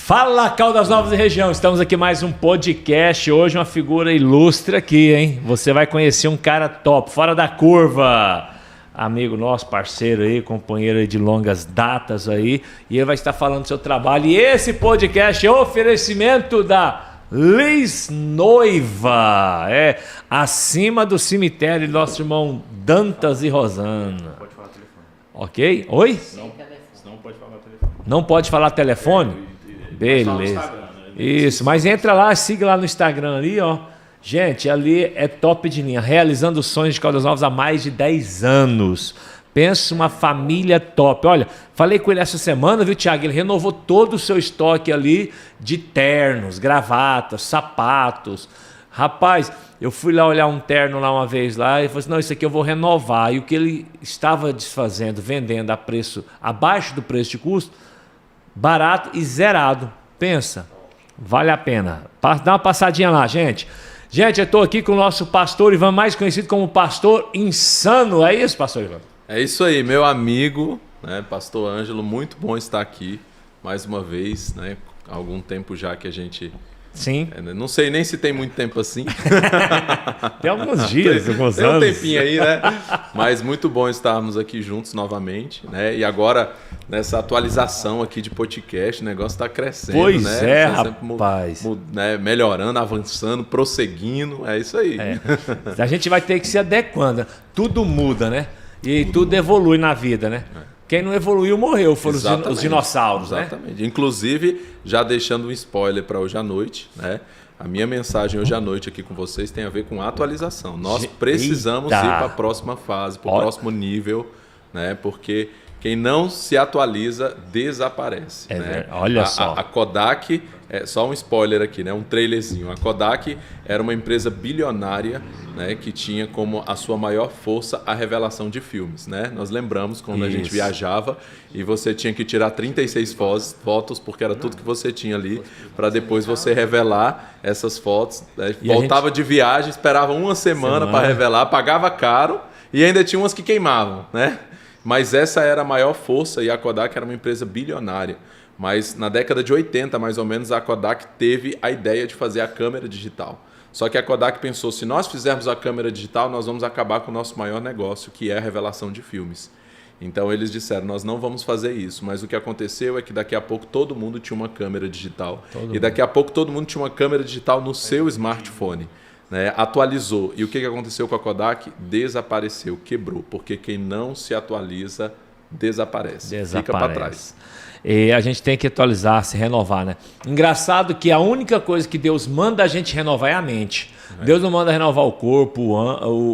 Fala, Caldas Novas e região, estamos aqui mais um podcast, hoje uma figura ilustre aqui, hein? Você vai conhecer um cara top, fora da curva, amigo nosso, parceiro aí, companheiro aí de longas datas aí, e ele vai estar falando do seu trabalho, e esse podcast é oferecimento da Liz Noiva, acima do cemitério, nosso irmão Dantas e Rosana. Pode falar telefone. Ok? Oi? Não pode falar telefone. Não pode falar telefone? Beleza. Isso, mas entra lá, siga lá no Instagram ali, ó. Gente, ali é top de linha, realizando os sonhos de Caldas Novas há mais de 10 anos. Pensa uma família top. Olha, falei com ele essa semana, viu, Thiago? Ele renovou todo o seu estoque ali de ternos, gravatas, sapatos. Rapaz, eu fui lá olhar um terno lá uma vez lá e falei assim, não, isso aqui eu vou renovar. E o que ele estava desfazendo, vendendo a preço abaixo do preço de custo, barato e zerado. Pensa, vale a pena. Dá uma passadinha lá, gente. Gente, eu estou aqui com o nosso pastor Ivan, mais conhecido como Pastor Insano. É isso, pastor Ivan? É isso aí, meu amigo, né, Pastor Ângelo. Muito bom estar aqui mais uma vez, né? Há algum tempo já que a gente... Sim. Não sei nem se tem muito tempo assim. Tem alguns dias, alguns anos. Tem um tempinho aí, né? Mas muito bom estarmos aqui juntos novamente, né? E agora, nessa atualização aqui de podcast, o negócio está crescendo, pois né? Pois é, rapaz. Né? Melhorando, avançando, prosseguindo, é isso aí. A gente vai ter que se adequando. Tudo muda, né? E tudo evolui na vida, né? Quem não evoluiu morreu, foram os dinossauros, exatamente. Né? Inclusive, já deixando um spoiler para hoje à noite, né? A minha mensagem hoje à noite aqui com vocês tem a ver com atualização. Nós precisamos ir para a próxima fase, para o próximo nível, né? Porque quem não se atualiza desaparece. Né? Olha só. A Kodak, só um spoiler aqui, né? Um trailerzinho. A Kodak era uma empresa bilionária, né? Que tinha como a sua maior força a revelação de filmes. Né? Nós lembramos quando a gente viajava e você tinha que tirar 36 fotos, porque era tudo que você tinha ali, para depois você revelar essas fotos. Né? Voltava de viagem, esperava uma semana para revelar, pagava caro e ainda tinha umas que queimavam, né? Mas essa era a maior força e a Kodak era uma empresa bilionária. Mas na década de 80, mais ou menos, a Kodak teve a ideia de fazer a câmera digital. Só que a Kodak pensou, se nós fizermos a câmera digital, nós vamos acabar com o nosso maior negócio, que é a revelação de filmes. Então eles disseram, nós não vamos fazer isso. Mas o que aconteceu é que daqui a pouco todo mundo tinha uma câmera digital. Daqui a pouco todo mundo tinha uma câmera digital no seu smartphone. Né, atualizou. E o que aconteceu com a Kodak? Desapareceu, quebrou. Porque quem não se atualiza, desaparece. Fica para trás. E a gente tem que atualizar, se renovar, né? Engraçado que a única coisa que Deus manda a gente renovar é a mente. Deus não manda renovar o corpo,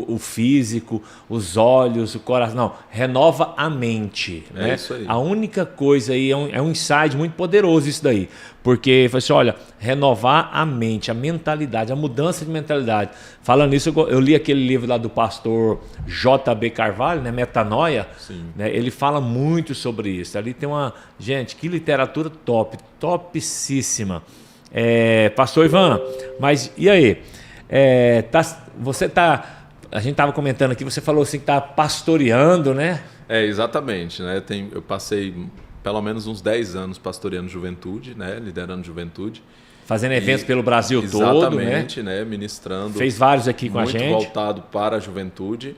o físico, os olhos, o coração. Não, renova a mente. Né? Isso aí. A única coisa aí é um insight muito poderoso isso daí. Porque, assim, olha, renovar a mente, a mentalidade, a mudança de mentalidade. Falando nisso, eu li aquele livro lá do pastor J.B. Carvalho, né, Metanoia. Né, ele fala muito sobre isso. Ali tem uma... Gente, que literatura top, topíssima. Pastor Ivan, mas e aí? A gente estava comentando aqui, você falou assim que está pastoreando, né? Exatamente. Né? Eu passei pelo menos uns 10 anos pastoreando juventude, né? Liderando juventude. Fazendo eventos pelo Brasil todo, né? Exatamente, né? Ministrando. Fez vários aqui com a gente. Muito voltado para a juventude,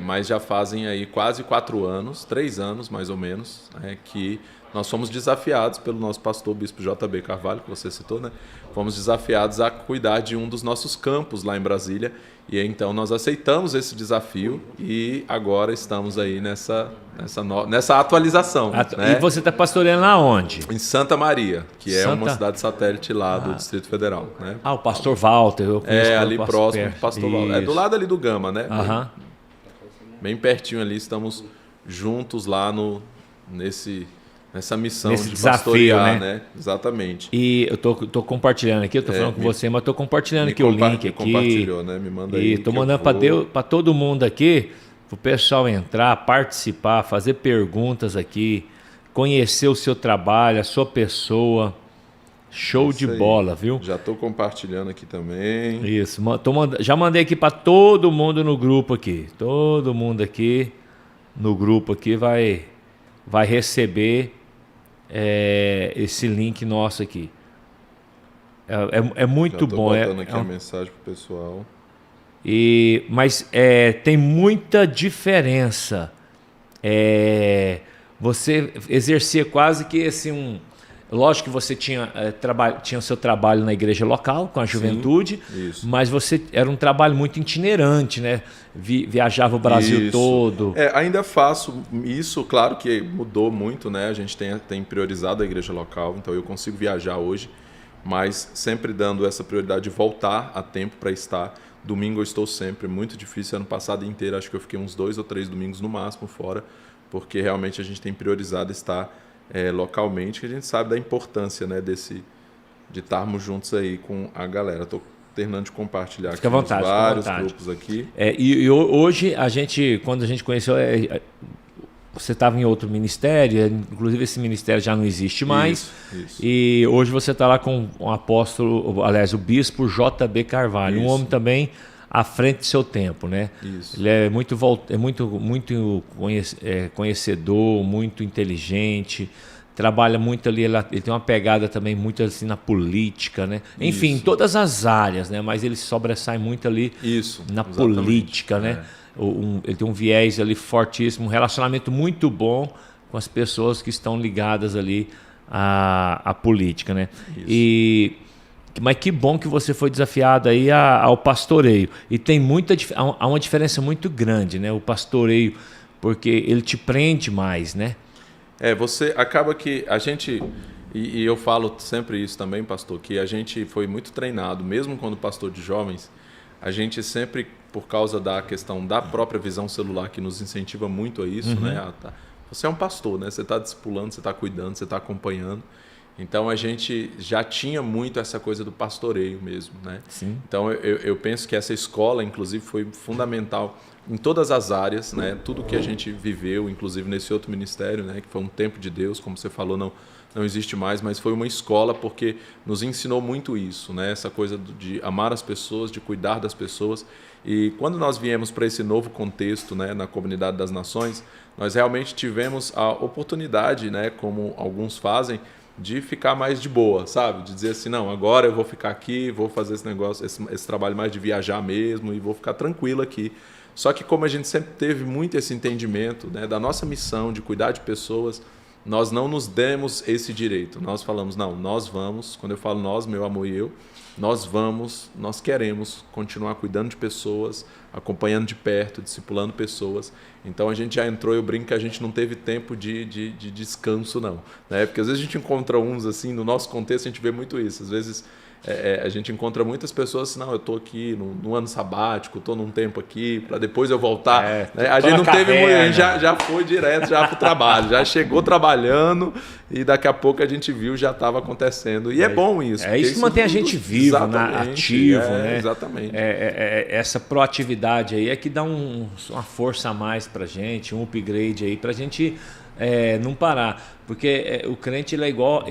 mas já fazem aí quase 4 anos, 3 anos mais ou menos, que nós fomos desafiados pelo nosso pastor, Bispo J.B. Carvalho, que você citou, né? Fomos desafiados a cuidar de um dos nossos campos lá em Brasília. E então nós aceitamos esse desafio e agora estamos aí nessa atualização. Né? E você está pastoreando aonde? Em Santa Maria, que é uma cidade satélite lá do Distrito Federal. Né? O pastor Walter. Eu conheço ali próximo do pastor Walter. Do lado ali do Gama, né? Bem pertinho ali, estamos juntos lá nessa missão nesse de desafio, pastorear, né? Exatamente. E eu tô compartilhando aqui, eu tô falando com você, mas tô compartilhando aqui o link aqui. Compartilhou, né? Me manda aí. E tô mandando para todo mundo aqui, pro pessoal entrar, participar, fazer perguntas aqui, conhecer o seu trabalho, a sua pessoa. Show de bola, viu? Já tô compartilhando aqui também. Isso, já mandei aqui para todo mundo no grupo aqui. Todo mundo aqui no grupo aqui vai receber esse link nosso aqui. É muito já tô bom. Botando aqui a mensagem pro pessoal. Mas tem muita diferença. Você exercia quase que assim, lógico que você tinha o seu trabalho na igreja local, com a juventude, isso. mas você era um trabalho muito itinerante, né? Viajava o Brasil todo. Ainda faço isso, claro que mudou muito, né? A gente tem priorizado a igreja local, então eu consigo viajar hoje, mas sempre dando essa prioridade de voltar a tempo para estar. Domingo eu estou sempre, muito difícil, ano passado inteiro, acho que eu fiquei uns 2 ou 3 domingos no máximo fora, porque realmente a gente tem priorizado estar localmente, que a gente sabe da importância, né, de estarmos juntos aí com a galera. Estou terminando de compartilhar aqui vários grupos aqui. E hoje, quando a gente conheceu, você estava em outro ministério, inclusive esse ministério já não existe mais. Isso. E hoje você está lá com o apóstolo, aliás, o bispo J.B. Carvalho, um homem também à frente do seu tempo, né? Isso. Ele é muito conhecedor, muito inteligente, trabalha muito ali, ele tem uma pegada também muito assim na política, né? Enfim, em todas as áreas, né? Mas ele sobressai muito ali na política, né? Ele tem um viés ali fortíssimo, um relacionamento muito bom com as pessoas que estão ligadas ali à política, né? Mas que bom que você foi desafiado aí ao pastoreio. E tem há uma diferença muito grande, né? O pastoreio, porque ele te prende mais, né? Você acaba que a gente, e eu falo sempre isso também, pastor, que a gente foi muito treinado, mesmo quando pastor de jovens, a gente sempre, por causa da questão da própria visão celular, que nos incentiva muito a isso, né? Você é um pastor, né? Você está discipulando, você está cuidando, você está acompanhando. Então a gente já tinha muito essa coisa do pastoreio mesmo, né? Sim. Então eu penso que essa escola, inclusive, foi fundamental em todas as áreas, né? Tudo que a gente viveu, inclusive nesse outro ministério, né? Que foi um tempo de Deus, como você falou, não existe mais, mas foi uma escola porque nos ensinou muito isso, né? Essa coisa de amar as pessoas, de cuidar das pessoas. E quando nós viemos para esse novo contexto, né, na Comunidade das Nações, nós realmente tivemos a oportunidade, né, como alguns fazem, de ficar mais de boa, sabe? De dizer assim, não, agora eu vou ficar aqui, vou fazer esse negócio, esse trabalho mais de viajar mesmo e vou ficar tranquilo aqui. Só que como a gente sempre teve muito esse entendimento, né, da nossa missão de cuidar de pessoas, nós não nos demos esse direito. Nós falamos, não, nós vamos, quando eu falo nós, meu amor e eu, nós queremos continuar cuidando de pessoas, acompanhando de perto, discipulando pessoas. Então a gente já entrou, eu brinco que a gente não teve tempo de descanso não, né? Porque às vezes a gente encontra uns assim, no nosso contexto a gente vê muito isso, às vezes a gente encontra muitas pessoas assim, não, eu estou aqui no ano sabático, estou num tempo aqui, para depois eu voltar. Né? A gente não teve muito, a gente já foi direto já para o trabalho, já chegou trabalhando e daqui a pouco a gente viu, já estava acontecendo. E é bom isso. Isso que mantém a gente vivo, ativo. Né? Exatamente. Essa proatividade aí é que dá uma força a mais para a gente, um upgrade aí para a gente não parar. Porque o crente ele é igual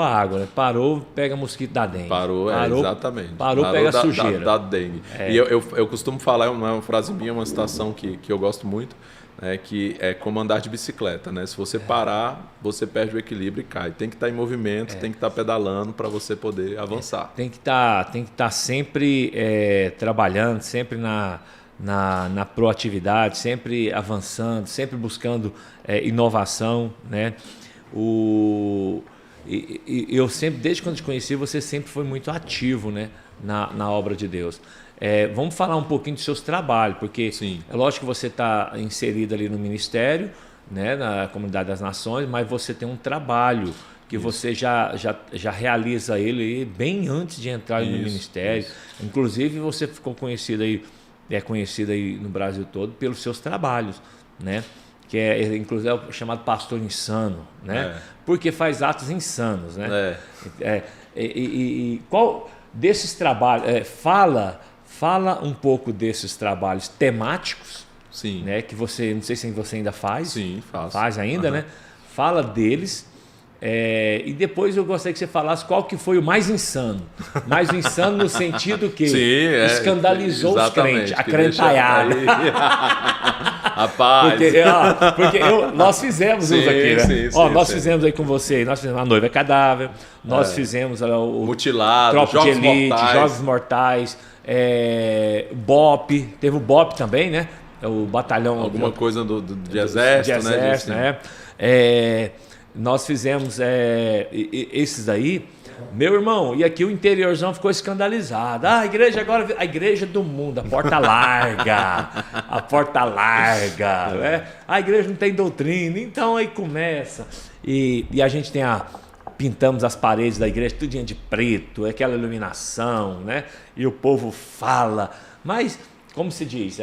a água, né? Parou, pega mosquito da dengue. Parou, exatamente. Parou, pega sujeira. Da dengue. E eu costumo falar, não é uma frase minha, é uma citação que eu gosto muito, né? Que é como andar de bicicleta, né? Se você parar, você perde o equilíbrio e cai. Tem que estar em movimento, tem que estar pedalando para você poder avançar. Tem que estar sempre trabalhando, sempre na proatividade, sempre avançando, sempre buscando inovação, né? Eu sempre, desde quando te conheci, você sempre foi muito ativo, né? na obra de Deus. Vamos falar um pouquinho dos seus trabalhos, porque Sim. É lógico que você está inserido ali no ministério, né? Na Comunidade das Nações, mas você tem um trabalho que você já realiza ele bem antes de entrar no ministério. Inclusive, você ficou conhecido aí, conhecido aí no Brasil todo pelos seus trabalhos, né? Que inclusive é chamado pastor insano, né? Porque faz atos insanos, né? E qual desses trabalhos, fala um pouco desses trabalhos temáticos, Sim. né? Que você, não sei se você ainda faz. Sim, faço. Faz ainda, né? Fala deles. E depois eu gostaria que você falasse qual que foi o mais insano. Mais insano no sentido que escandalizou os crentes, a crentaiada. Rapaz. Porque nós fizemos uns aqui, né? Nós fizemos aí com você, nós fizemos A Noiva Cadáver, nós fizemos o Mutilado, Tropa Jogos de Elite, Mortais. Jogos Mortais, BOP, teve o BOP também, né? O batalhão... Alguma coisa de exército, né? Nós fizemos esses daí. Meu irmão, e aqui o interiorzão ficou escandalizado. A igreja agora, a igreja do mundo, a porta larga, né? A igreja não tem doutrina, então aí começa. E a gente pintamos as paredes da igreja tudinho de preto, aquela iluminação, né? E o povo fala, mas... Como se diz,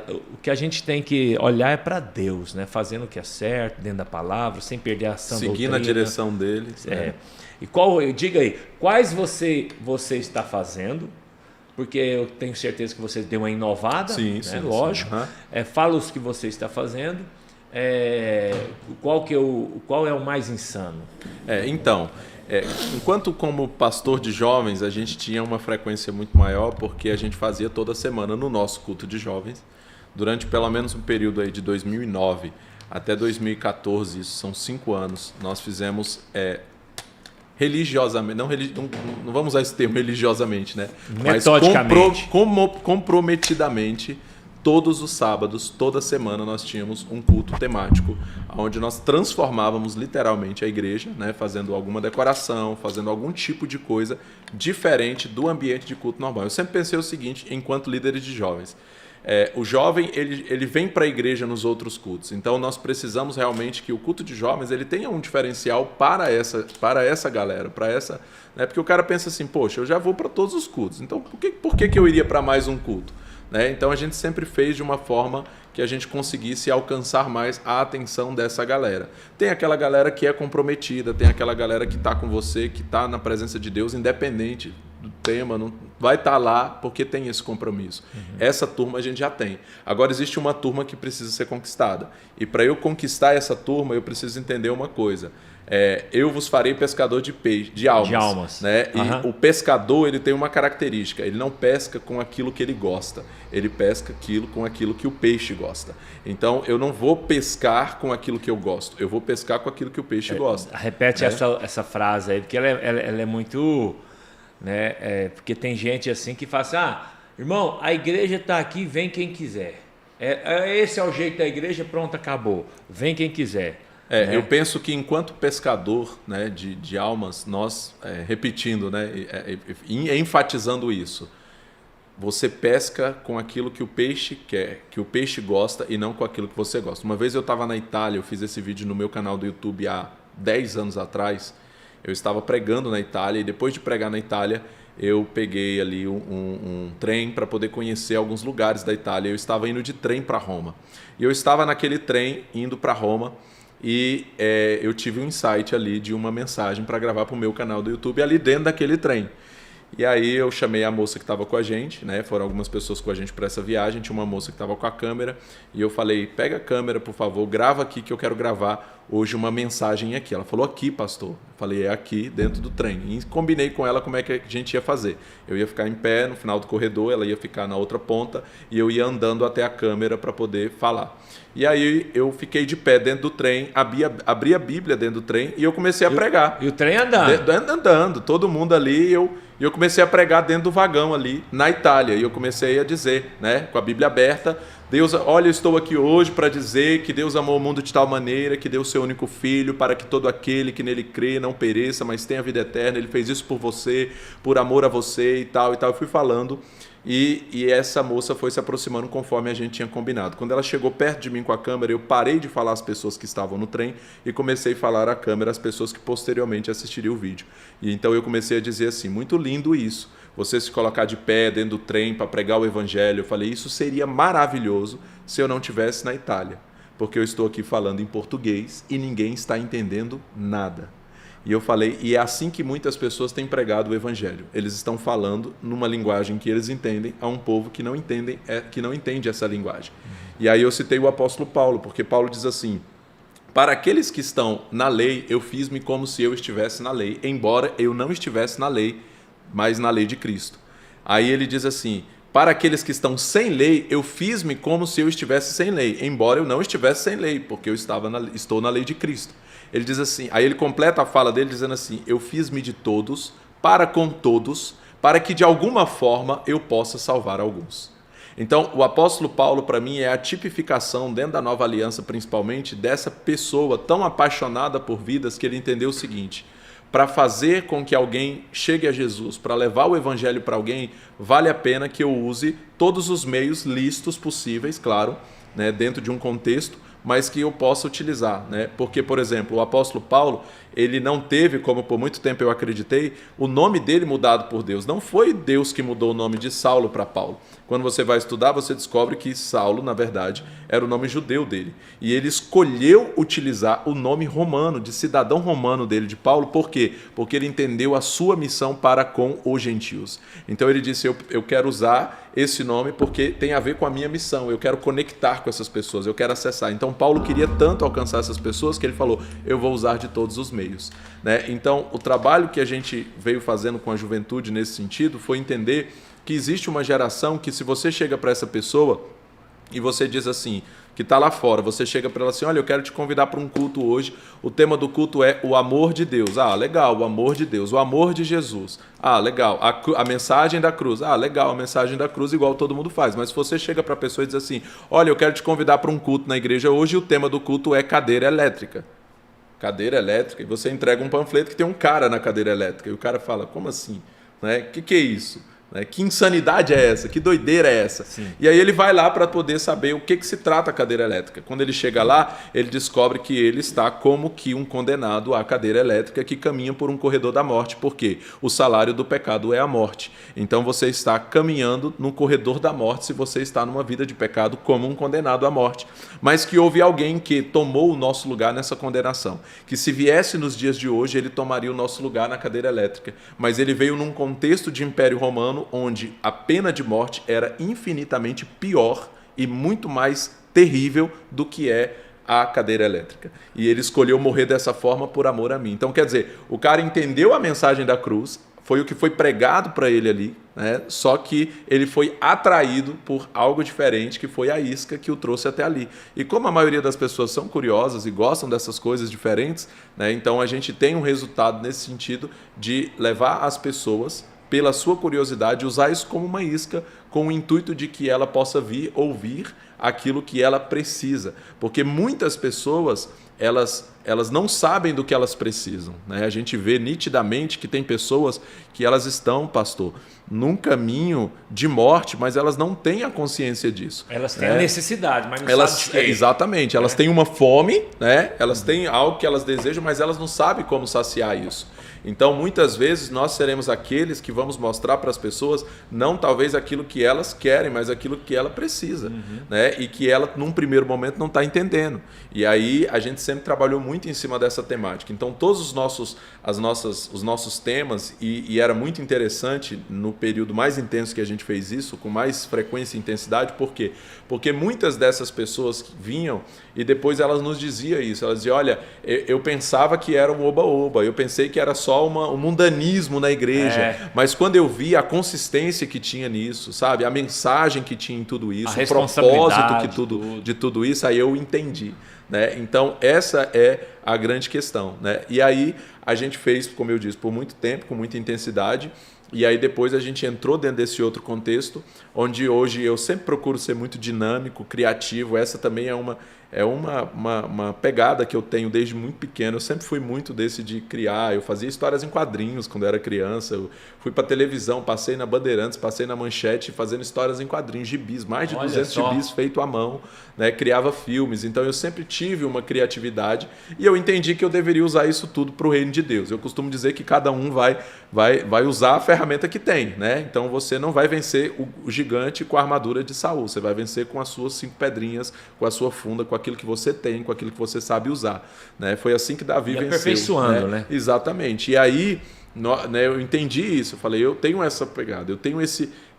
o que a gente tem que olhar é para Deus, né? Fazendo o que é certo, dentro da palavra, sem perder a sã doutrina. Seguindo a direção dele. E diga aí, quais você está fazendo? Porque eu tenho certeza que você deu uma inovada, sim, lógico. Sim. Fala os que você está fazendo. Qual é o mais insano? Enquanto como pastor de jovens, a gente tinha uma frequência muito maior, porque a gente fazia toda semana no nosso culto de jovens, durante pelo menos um período aí de 2009 até 2014, isso são 5 anos, nós fizemos religiosamente, não vamos usar esse termo religiosamente, né? Metodicamente. Mas comprometidamente, todos os sábados, toda semana, nós tínhamos um culto temático, onde nós transformávamos literalmente a igreja, né, fazendo alguma decoração, fazendo algum tipo de coisa diferente do ambiente de culto normal. Eu sempre pensei o seguinte, enquanto líderes de jovens, o jovem ele vem para a igreja nos outros cultos, então nós precisamos realmente que o culto de jovens ele tenha um diferencial para essa galera, né, porque o cara pensa assim, poxa, eu já vou para todos os cultos, então por que eu iria para mais um culto? Né? Então a gente sempre fez de uma forma que a gente conseguisse alcançar mais a atenção dessa galera. Tem aquela galera que é comprometida, tem aquela galera que está com você, que está na presença de Deus, independente do tema, não vai estar lá porque tem esse compromisso. Essa turma a gente já tem. Agora existe uma turma que precisa ser conquistada. E para eu conquistar essa turma, eu preciso entender uma coisa. Eu vos farei pescador de almas. Né? E o pescador ele tem uma característica, ele não pesca com aquilo que ele gosta, ele pesca com aquilo que o peixe gosta. Então eu não vou pescar com aquilo que eu gosto, eu vou pescar com aquilo que o peixe gosta. Repete, né? essa frase aí, porque ela é muito... Né? Porque tem gente assim que fala assim, irmão, a igreja está aqui, vem quem quiser. Esse é o jeito da igreja, pronto, acabou. Vem quem quiser. Né? Eu penso que enquanto pescador, né, de almas, nós, repetindo, né, enfatizando isso, você pesca com aquilo que o peixe quer, que o peixe gosta e não com aquilo que você gosta. Uma vez eu estava na Itália, eu fiz esse vídeo no meu canal do YouTube há 10 anos atrás, eu estava pregando na Itália e depois de pregar na Itália, eu peguei ali um trem para poder conhecer alguns lugares da Itália. Eu estava indo de trem para Roma. E eu estava naquele trem indo para Roma e eu tive um insight ali de uma mensagem para gravar para o meu canal do YouTube ali dentro daquele trem. E aí eu chamei a moça que estava com a gente, né? Foram algumas pessoas com a gente para essa viagem, tinha uma moça que estava com a câmera e eu falei, pega a câmera, por favor, grava aqui que eu quero gravar hoje uma mensagem aqui. Ela falou, aqui, pastor. Eu falei, é aqui dentro do trem. E combinei com ela como é que a gente ia fazer. Eu ia ficar em pé no final do corredor, ela ia ficar na outra ponta e eu ia andando até a câmera para poder falar. E aí eu fiquei de pé dentro do trem, abri a Bíblia dentro do trem e eu comecei a pregar. E o trem andando? Andando, todo mundo ali. E eu comecei a pregar dentro do vagão ali, na Itália. E eu comecei a dizer, né, com a Bíblia aberta, Deus, olha, eu estou aqui hoje para dizer que Deus amou o mundo de tal maneira que deu o seu único filho para que todo aquele que nele crê não pereça, mas tenha vida eterna. Ele fez isso por você, por amor a você e tal e tal. Eu fui falando e essa moça foi se aproximando conforme a gente tinha combinado. Quando ela chegou perto de mim com a câmera, eu parei de falar às pessoas que estavam no trem e comecei a falar à câmera às pessoas que posteriormente assistiriam o vídeo. E então eu comecei a dizer assim, muito lindo isso. Você se colocar de pé dentro do trem para pregar o evangelho. Eu falei, isso seria maravilhoso se eu não estivesse na Itália, porque eu estou aqui falando em português e ninguém está entendendo nada. E eu falei, e é assim que muitas pessoas têm pregado o evangelho. Eles estão falando numa linguagem que eles entendem a um povo que não entende essa linguagem. E aí eu citei o apóstolo Paulo, porque Paulo diz assim, para aqueles que estão na lei, eu fiz-me como se eu estivesse na lei, embora eu não estivesse na lei, mas na lei de Cristo. Aí ele diz assim, para aqueles que estão sem lei, eu fiz-me como se eu estivesse sem lei, embora eu não estivesse sem lei, porque eu estou na lei de Cristo. Ele diz assim, aí ele completa a fala dele dizendo assim, eu fiz-me de todos, para com todos, para que de alguma forma eu possa salvar alguns. Então, o apóstolo Paulo, para mim, é a tipificação, dentro da nova aliança principalmente, dessa pessoa tão apaixonada por vidas que ele entendeu o seguinte: para fazer com que alguém chegue a Jesus, para levar o evangelho para alguém, vale a pena que eu use todos os meios lícitos possíveis, claro, né, dentro de um contexto, mas que eu possa utilizar, né? Porque, por exemplo, o apóstolo Paulo, ele não teve, como por muito tempo eu acreditei, o nome dele mudado por Deus. Não foi Deus que mudou o nome de Saulo para Paulo. Quando você vai estudar, você descobre que Saulo, na verdade, era o nome judeu dele. E ele escolheu utilizar o nome romano, de cidadão romano dele, de Paulo. Por quê? Porque ele entendeu a sua missão para com os gentios. Então ele disse, eu quero usar esse nome porque tem a ver com a minha missão. Eu quero conectar com essas pessoas, eu quero acessar. Então Paulo queria tanto alcançar essas pessoas que ele falou, eu vou usar de todos os meios, né? Então o trabalho que a gente veio fazendo com a juventude nesse sentido foi entender que existe uma geração que, se você chega para essa pessoa e você diz assim, que está lá fora, você chega para ela assim, olha, eu quero te convidar para um culto hoje, o tema do culto é o amor de Deus. Ah, legal, o amor de Deus, o amor de Jesus. Ah, legal, a mensagem da cruz. Ah, legal, a mensagem da cruz, igual todo mundo faz. Mas se você chega para a pessoa e diz assim, olha, eu quero te convidar para um culto na igreja hoje, e o tema do culto é cadeira elétrica. Cadeira elétrica, e você entrega um panfleto que tem um cara na cadeira elétrica, e o cara fala, como assim? Né? Que é isso? Que insanidade é essa? Que doideira é essa? Sim. E aí ele vai lá para poder saber o que se trata a cadeira elétrica. Quando ele chega lá, ele descobre que ele está como que um condenado à cadeira elétrica que caminha por um corredor da morte, porque o salário do pecado é a morte. Então você está caminhando no corredor da morte se você está numa vida de pecado como um condenado à morte. Mas que houve alguém que tomou o nosso lugar nessa condenação. Que se viesse nos dias de hoje, ele tomaria o nosso lugar na cadeira elétrica. Mas ele veio num contexto de Império Romano, onde a pena de morte era infinitamente pior e muito mais terrível do que é a cadeira elétrica. E ele escolheu morrer dessa forma por amor a mim. Então, quer dizer, o cara entendeu a mensagem da cruz, foi o que foi pregado para ele ali, né? Só que ele foi atraído por algo diferente, que foi a isca que o trouxe até ali. E como a maioria das pessoas são curiosas e gostam dessas coisas diferentes, né? Então a gente tem um resultado nesse sentido de levar as pessoas, pela sua curiosidade, usar isso como uma isca, com o intuito de que ela possa vir ouvir aquilo que ela precisa. Porque muitas pessoas, elas não sabem do que elas precisam, né? A gente vê nitidamente que tem pessoas que elas estão, pastor, num caminho de morte, mas elas não têm a consciência disso. Elas têm a necessidade, mas não sabem de quê. Exatamente, elas têm uma fome, né? Elas têm algo que elas desejam, mas elas não sabem como saciar isso. Então, muitas vezes, nós seremos aqueles que vamos mostrar para as pessoas, não talvez aquilo que elas querem, mas aquilo que ela precisa, né? E que ela, num primeiro momento, não está entendendo. E aí, a gente sempre trabalhou muito em cima dessa temática. Então, todos os nossos temas, e era muito interessante, no período mais intenso que a gente fez isso, com mais frequência e intensidade, por quê? Porque muitas dessas pessoas vinham e depois elas nos diziam isso. Elas diziam, olha, eu pensava que era um oba-oba, eu pensei que era só um mundanismo na igreja, mas quando eu vi a consistência que tinha nisso, sabe, a mensagem que tinha em tudo isso, o propósito de tudo isso, aí eu entendi, né? Então essa é a grande questão, né? E aí a gente fez, como eu disse, por muito tempo, com muita intensidade. E aí depois a gente entrou dentro desse outro contexto, onde hoje eu sempre procuro ser muito dinâmico, criativo. Essa também é uma pegada que eu tenho desde muito pequeno. Eu sempre fui muito desse de criar. Eu fazia histórias em quadrinhos quando eu era criança. Eu fui para televisão, passei na Bandeirantes, passei na Manchete, fazendo histórias em quadrinhos, gibis, mais de 200 gibis feito à mão, né? Criava filmes. Então eu sempre tive uma criatividade e eu entendi que eu deveria usar isso tudo para o reino de Deus. Eu costumo dizer que cada um vai usar a ferramenta que tem, né? Então você não vai vencer o gigante com a armadura de Saul, você vai vencer com as suas 5 pedrinhas, com a sua funda, com aquilo que você tem, com aquilo que você sabe usar, né? Foi assim que Davi venceu. Aperfeiçoando, né? Exatamente. E aí, né, eu entendi isso, eu falei, eu tenho essa pegada, eu tenho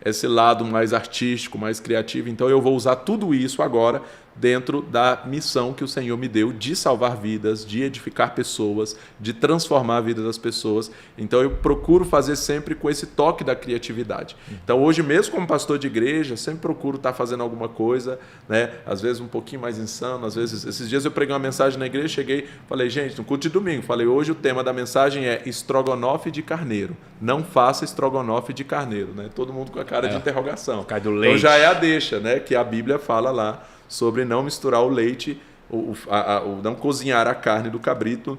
esse lado mais artístico, mais criativo. Então eu vou usar tudo isso agora dentro da missão que o Senhor me deu de salvar vidas, de edificar pessoas, de transformar a vida das pessoas. Então eu procuro fazer sempre com esse toque da criatividade. Então hoje mesmo como pastor de igreja, sempre procuro estar fazendo alguma coisa, né? Às vezes um pouquinho mais insano, às vezes... Esses dias eu preguei uma mensagem na igreja, cheguei, falei, gente, no culto de domingo, falei, hoje o tema da mensagem é estrogonofe de carneiro. Não faça estrogonofe de carneiro, né? Todo mundo com a cara de interrogação. Do leite. Então já é a deixa, né? Que a Bíblia fala lá sobre não misturar o leite, não cozinhar a carne do cabrito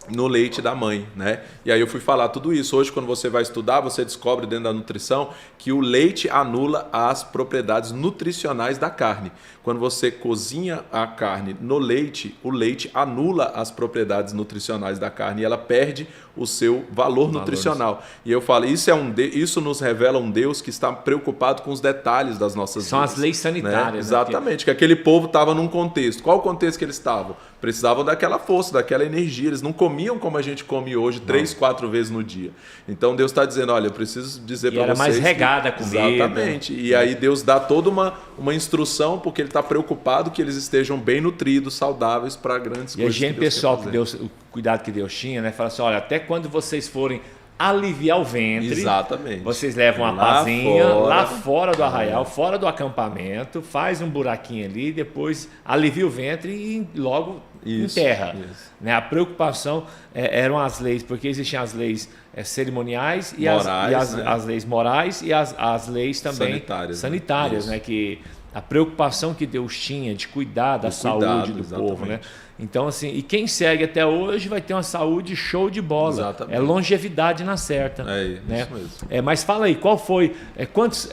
no leite da mãe, né? E aí eu fui falar tudo isso. Hoje, quando você vai estudar, você descobre dentro da nutrição que o leite anula as propriedades nutricionais da carne. Quando você cozinha a carne no leite, o leite anula as propriedades nutricionais da carne e ela perde o seu valor nutricional. E eu falo, isso nos revela um Deus que está preocupado com os detalhes das nossas vidas. São as leis sanitárias. Né? Exatamente, que aquele povo estava num contexto. Qual o contexto que eles estavam? Precisavam daquela força, daquela energia. Eles não comiam como a gente come hoje, 3, 4 vezes no dia. Então Deus está dizendo, olha, eu preciso dizer para vocês... era mais regada a comida. Exatamente. E aí Deus dá toda uma instrução, porque Ele está preocupado que eles estejam bem nutridos, saudáveis para grandes coisas. E a gente, pessoal, o cuidado que Deus tinha, né? Fala assim, olha, até quando vocês forem aliviar o ventre, exatamente, vocês levam uma pazinha lá fora do arraial, fora do acampamento, faz um buraquinho ali, depois alivia o ventre e logo enterra. Isso. Né? A preocupação eram as leis, porque existiam as leis cerimoniais e morais, as leis morais e as leis também sanitárias, né? Que a preocupação que Deus tinha de cuidar da saúde do povo, né? Então, assim, e quem segue até hoje vai ter uma saúde show de bola. Exatamente. É longevidade na certa. Né? Isso mesmo. Mas fala aí, qual foi, quantos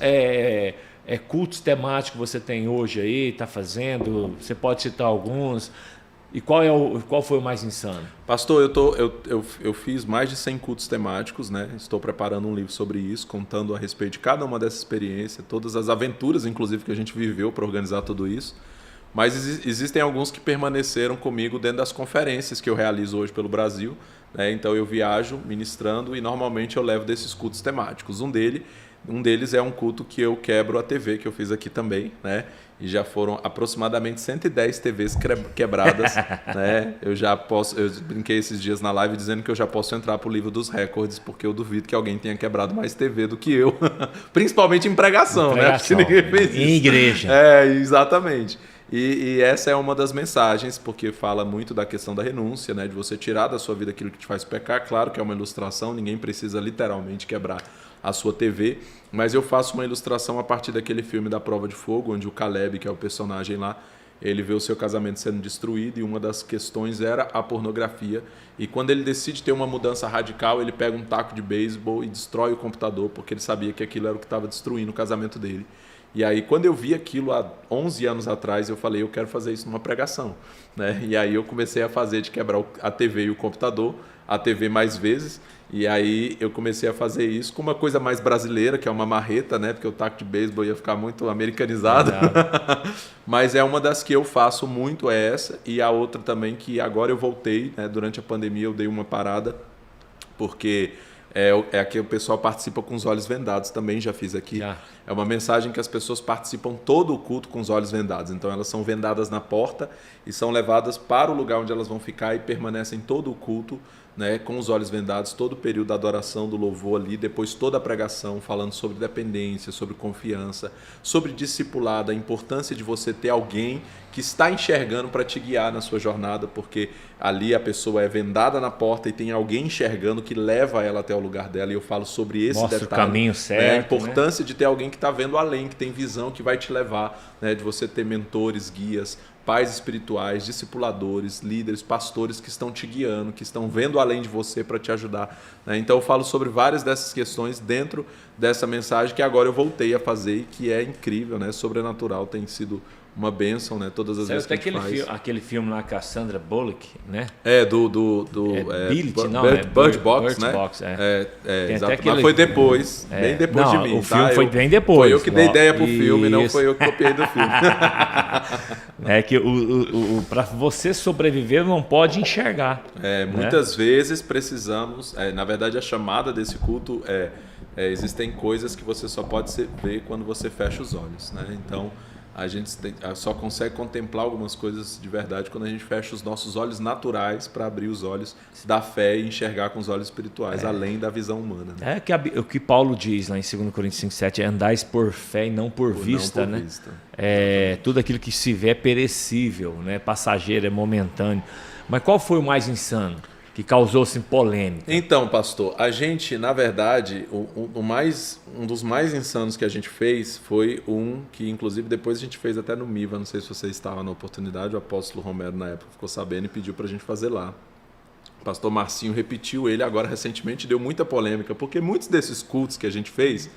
cultos temáticos você tem hoje aí, está fazendo? Você pode citar alguns? E qual foi o mais insano? Pastor, eu fiz mais de 100 cultos temáticos, né? Estou preparando um livro sobre isso, contando a respeito de cada uma dessas experiências, todas as aventuras, inclusive, que a gente viveu para organizar tudo isso. Mas existem alguns que permaneceram comigo dentro das conferências que eu realizo hoje pelo Brasil, né? Então eu viajo ministrando e normalmente eu levo desses cultos temáticos. Um deles é um culto que eu quebro a TV, que eu fiz aqui também, né? E já foram aproximadamente 110 TVs quebradas, né? Eu brinquei esses dias na live dizendo que eu já posso entrar para o livro dos recordes, porque eu duvido que alguém tenha quebrado mais TV do que eu, principalmente em pregação, né? Porque ninguém fez isso. Em igreja. Exatamente. E essa é uma das mensagens, porque fala muito da questão da renúncia, né? De você tirar da sua vida aquilo que te faz pecar. Claro que é uma ilustração, ninguém precisa literalmente quebrar a sua TV, mas eu faço uma ilustração a partir daquele filme da Prova de Fogo, onde o Caleb, que é o personagem lá, ele vê o seu casamento sendo destruído e uma das questões era a pornografia. E quando ele decide ter uma mudança radical, ele pega um taco de beisebol e destrói o computador, porque ele sabia que aquilo era o que estava destruindo o casamento dele. E aí, quando eu vi aquilo há 11 anos atrás, eu falei, eu quero fazer isso numa pregação, né? E aí eu comecei a fazer de quebrar a TV e o computador, a TV mais vezes, e aí eu comecei a fazer isso com uma coisa mais brasileira, que é uma marreta, né? Porque o taco de beisebol ia ficar muito americanizado. Mas é uma das que eu faço muito, é essa. E a outra também que agora eu voltei, né? Durante a pandemia eu dei uma parada, porque... É que o pessoal participa com os olhos vendados, também já fiz aqui. É uma mensagem que as pessoas participam todo o culto com os olhos vendados. Então elas são vendadas na porta e são levadas para o lugar onde elas vão ficar e permanecem todo o culto, né, com os olhos vendados, todo o período da adoração, do louvor ali, depois toda a pregação falando sobre dependência, sobre confiança, sobre discipulado, a importância de você ter alguém que está enxergando para te guiar na sua jornada, porque ali a pessoa é vendada na porta e tem alguém enxergando que leva ela até o lugar dela, e eu falo sobre esse Mostra detalhe. O caminho certo, né? A importância de ter alguém que está vendo além, que tem visão, que vai te levar, né? De você ter mentores, guias, pais espirituais, discipuladores, líderes, pastores que estão te guiando, que estão vendo além de você para te ajudar, né? Então eu falo sobre várias dessas questões dentro dessa mensagem que agora eu voltei a fazer e que é incrível, né? Sobrenatural, tem sido uma bênção, né? Todas as vezes que a gente faz. Aquele filme lá com a Sandra Bullock, né? Bird Box, né? Box, exato. Mas foi depois, bem depois de mim. O filme foi bem depois. Foi eu que dei ideia pro filme, não foi eu que copiei do filme. É que para você sobreviver não pode enxergar. Muitas vezes precisamos, na verdade a chamada desse culto existem coisas que você só pode ver quando você fecha os olhos, né? Então, a gente só consegue contemplar algumas coisas de verdade quando a gente fecha os nossos olhos naturais para abrir os olhos da fé e enxergar com os olhos espirituais, além da visão humana. Né? O que Paulo diz lá em 2 Coríntios 5,7 é andais por fé e não por vista, não por né? Vista. Tudo aquilo que se vê é perecível, né? Passageiro, é momentâneo. Mas qual foi o mais insano? Que causou assim, polêmica? Então, pastor, a gente, na verdade, um dos mais insanos que a gente fez foi que, inclusive, depois a gente fez até no MIVA, não sei se você estava na oportunidade, o apóstolo Romero, na época, ficou sabendo e pediu para a gente fazer lá. O pastor Marcinho repetiu ele agora recentemente, deu muita polêmica, porque muitos desses cultos que a gente fez,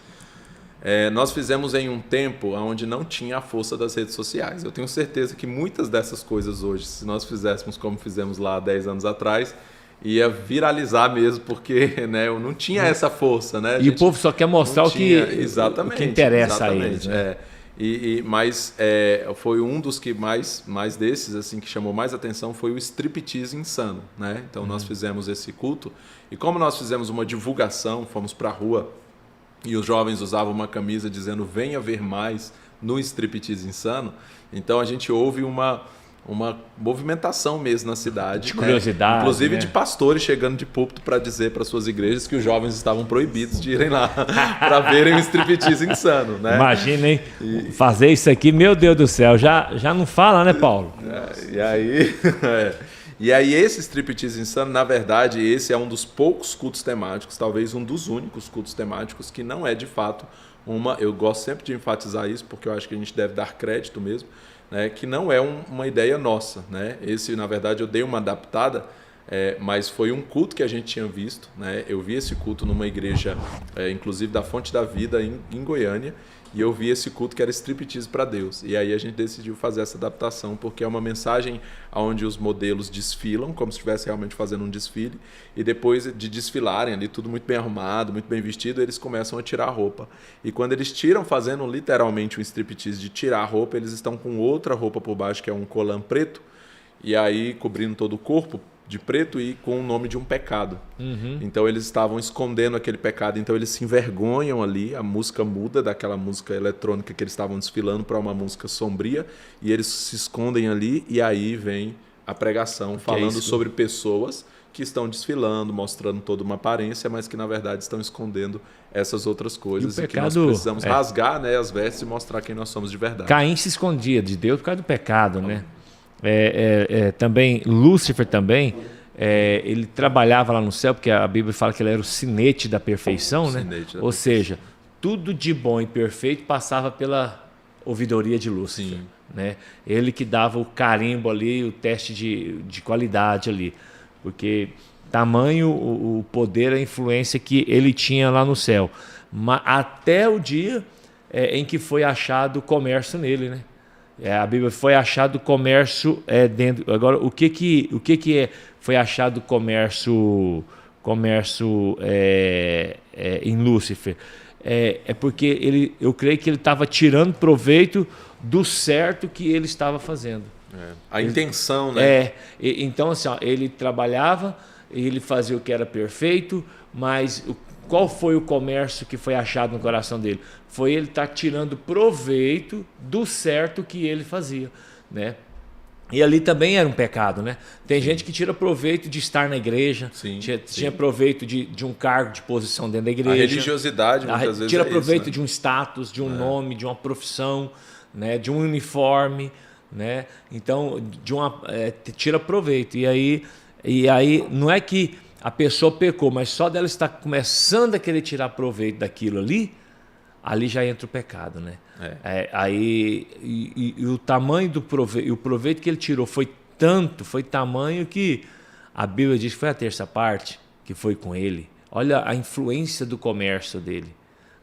nós fizemos em um tempo onde não tinha a força das redes sociais. Eu tenho certeza que muitas dessas coisas hoje, se nós fizéssemos como fizemos lá há 10 anos atrás, ia viralizar mesmo, porque né, eu não tinha essa força. Né? E o povo só quer mostrar o que interessa a eles. Né? Mas foi um dos que mais desses, assim, que chamou mais atenção, foi o striptease insano. Né? Então nós fizemos esse culto, e como nós fizemos uma divulgação, fomos para a rua, e os jovens usavam uma camisa dizendo venha ver mais no striptease insano, então a gente ouve uma movimentação mesmo na cidade. De curiosidade. Né? Inclusive né? de pastores chegando de púlpito para dizer para suas igrejas que os jovens estavam proibidos de irem lá para verem o striptease insano. Né? Imagina, hein? Fazer isso aqui, meu Deus do céu, já não fala, né, Paulo? E aí esse striptease insano, na verdade, esse é um dos poucos cultos temáticos, talvez um dos únicos cultos temáticos que não é de fato eu gosto sempre de enfatizar isso, porque eu acho que a gente deve dar crédito mesmo, né, que não é uma ideia nossa. Né? Esse, na verdade, eu dei uma adaptada, mas foi um culto que a gente tinha visto. Né? Eu vi esse culto numa igreja, inclusive da Fonte da Vida, em Goiânia, e eu vi esse culto que era striptease para Deus. E aí a gente decidiu fazer essa adaptação, porque é uma mensagem onde os modelos desfilam, como se estivesse realmente fazendo um desfile, e depois de desfilarem ali, tudo muito bem arrumado, muito bem vestido, eles começam a tirar a roupa. E quando eles tiram, fazendo literalmente um striptease de tirar a roupa, eles estão com outra roupa por baixo, que é um colã preto, e aí cobrindo todo o corpo, de preto e com o nome de um pecado. Então eles estavam escondendo aquele pecado, então eles se envergonham ali, a música muda daquela música eletrônica que eles estavam desfilando para uma música sombria, e eles se escondem ali, e aí vem a pregação falando sobre pessoas que estão desfilando, mostrando toda uma aparência, mas que na verdade estão escondendo essas outras coisas, e que nós precisamos rasgar, né, as vestes e mostrar quem nós somos de verdade. Caim se escondia de Deus por causa do pecado, né? Também Lúcifer também, ele trabalhava lá no céu, porque a Bíblia fala que ele era o sinete da perfeição, né? Ou seja, tudo de bom e perfeito passava pela ouvidoria de Lúcifer. Né? Ele que dava o carimbo ali, o teste de qualidade ali, porque tamanho o poder, a influência que ele tinha lá no céu, até o dia em que foi achado o comércio nele, né? A Bíblia foi achado comércio dentro. Agora, o que foi achado comércio em Lúcifer? Porque eu creio que ele estava tirando proveito do certo que ele estava fazendo. A intenção, né? Então, assim, ele trabalhava, ele fazia o que era perfeito, mas qual foi o comércio que foi achado no coração dele? Foi ele estar tirando proveito do certo que ele fazia, né? E ali também era um pecado, né? Tem gente que tira proveito de estar na igreja, tinha proveito de um cargo de posição dentro da igreja. A religiosidade, muitas vezes, tira proveito isso, né? de um status, de um nome, de uma profissão, né? De um uniforme, né? Então, tira proveito. E aí não é que a pessoa pecou, mas só dela estar começando a querer tirar proveito daquilo ali já entra o pecado, né? E o tamanho do proveito, e o proveito que ele tirou foi tamanho que a Bíblia diz que foi a terça parte que foi com ele. Olha a influência do comércio dele,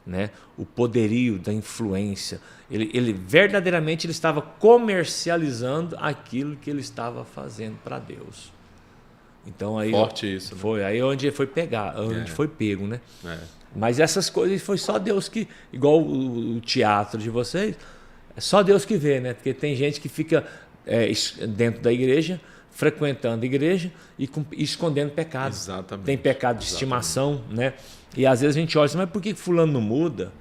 né? O poderio da influência. Ele verdadeiramente ele estava comercializando aquilo que ele estava fazendo para Deus. Então aí forte isso, né? Foi aí onde foi pego, né? Mas essas coisas foi só Deus que, igual o teatro de vocês, é só Deus que vê, né? Porque tem gente que fica dentro da igreja frequentando a igreja e escondendo pecado. Exatamente. Tem pecado de estimação, né? E às vezes a gente olha assim, mas por que fulano não muda?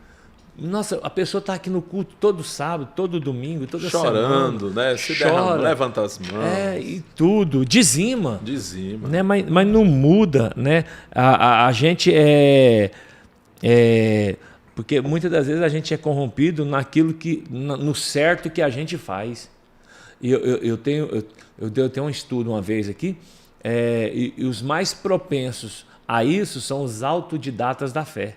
Nossa, a pessoa está aqui no culto todo sábado, todo domingo, toda chorando, semana. Né? Se derrama, levanta as mãos. E tudo, dizima. Dizima. Né? Mas não muda, né? A gente porque muitas das vezes a gente é corrompido naquilo no certo que a gente faz. E eu tenho um estudo uma vez aqui, e os mais propensos a isso são os autodidatas da fé.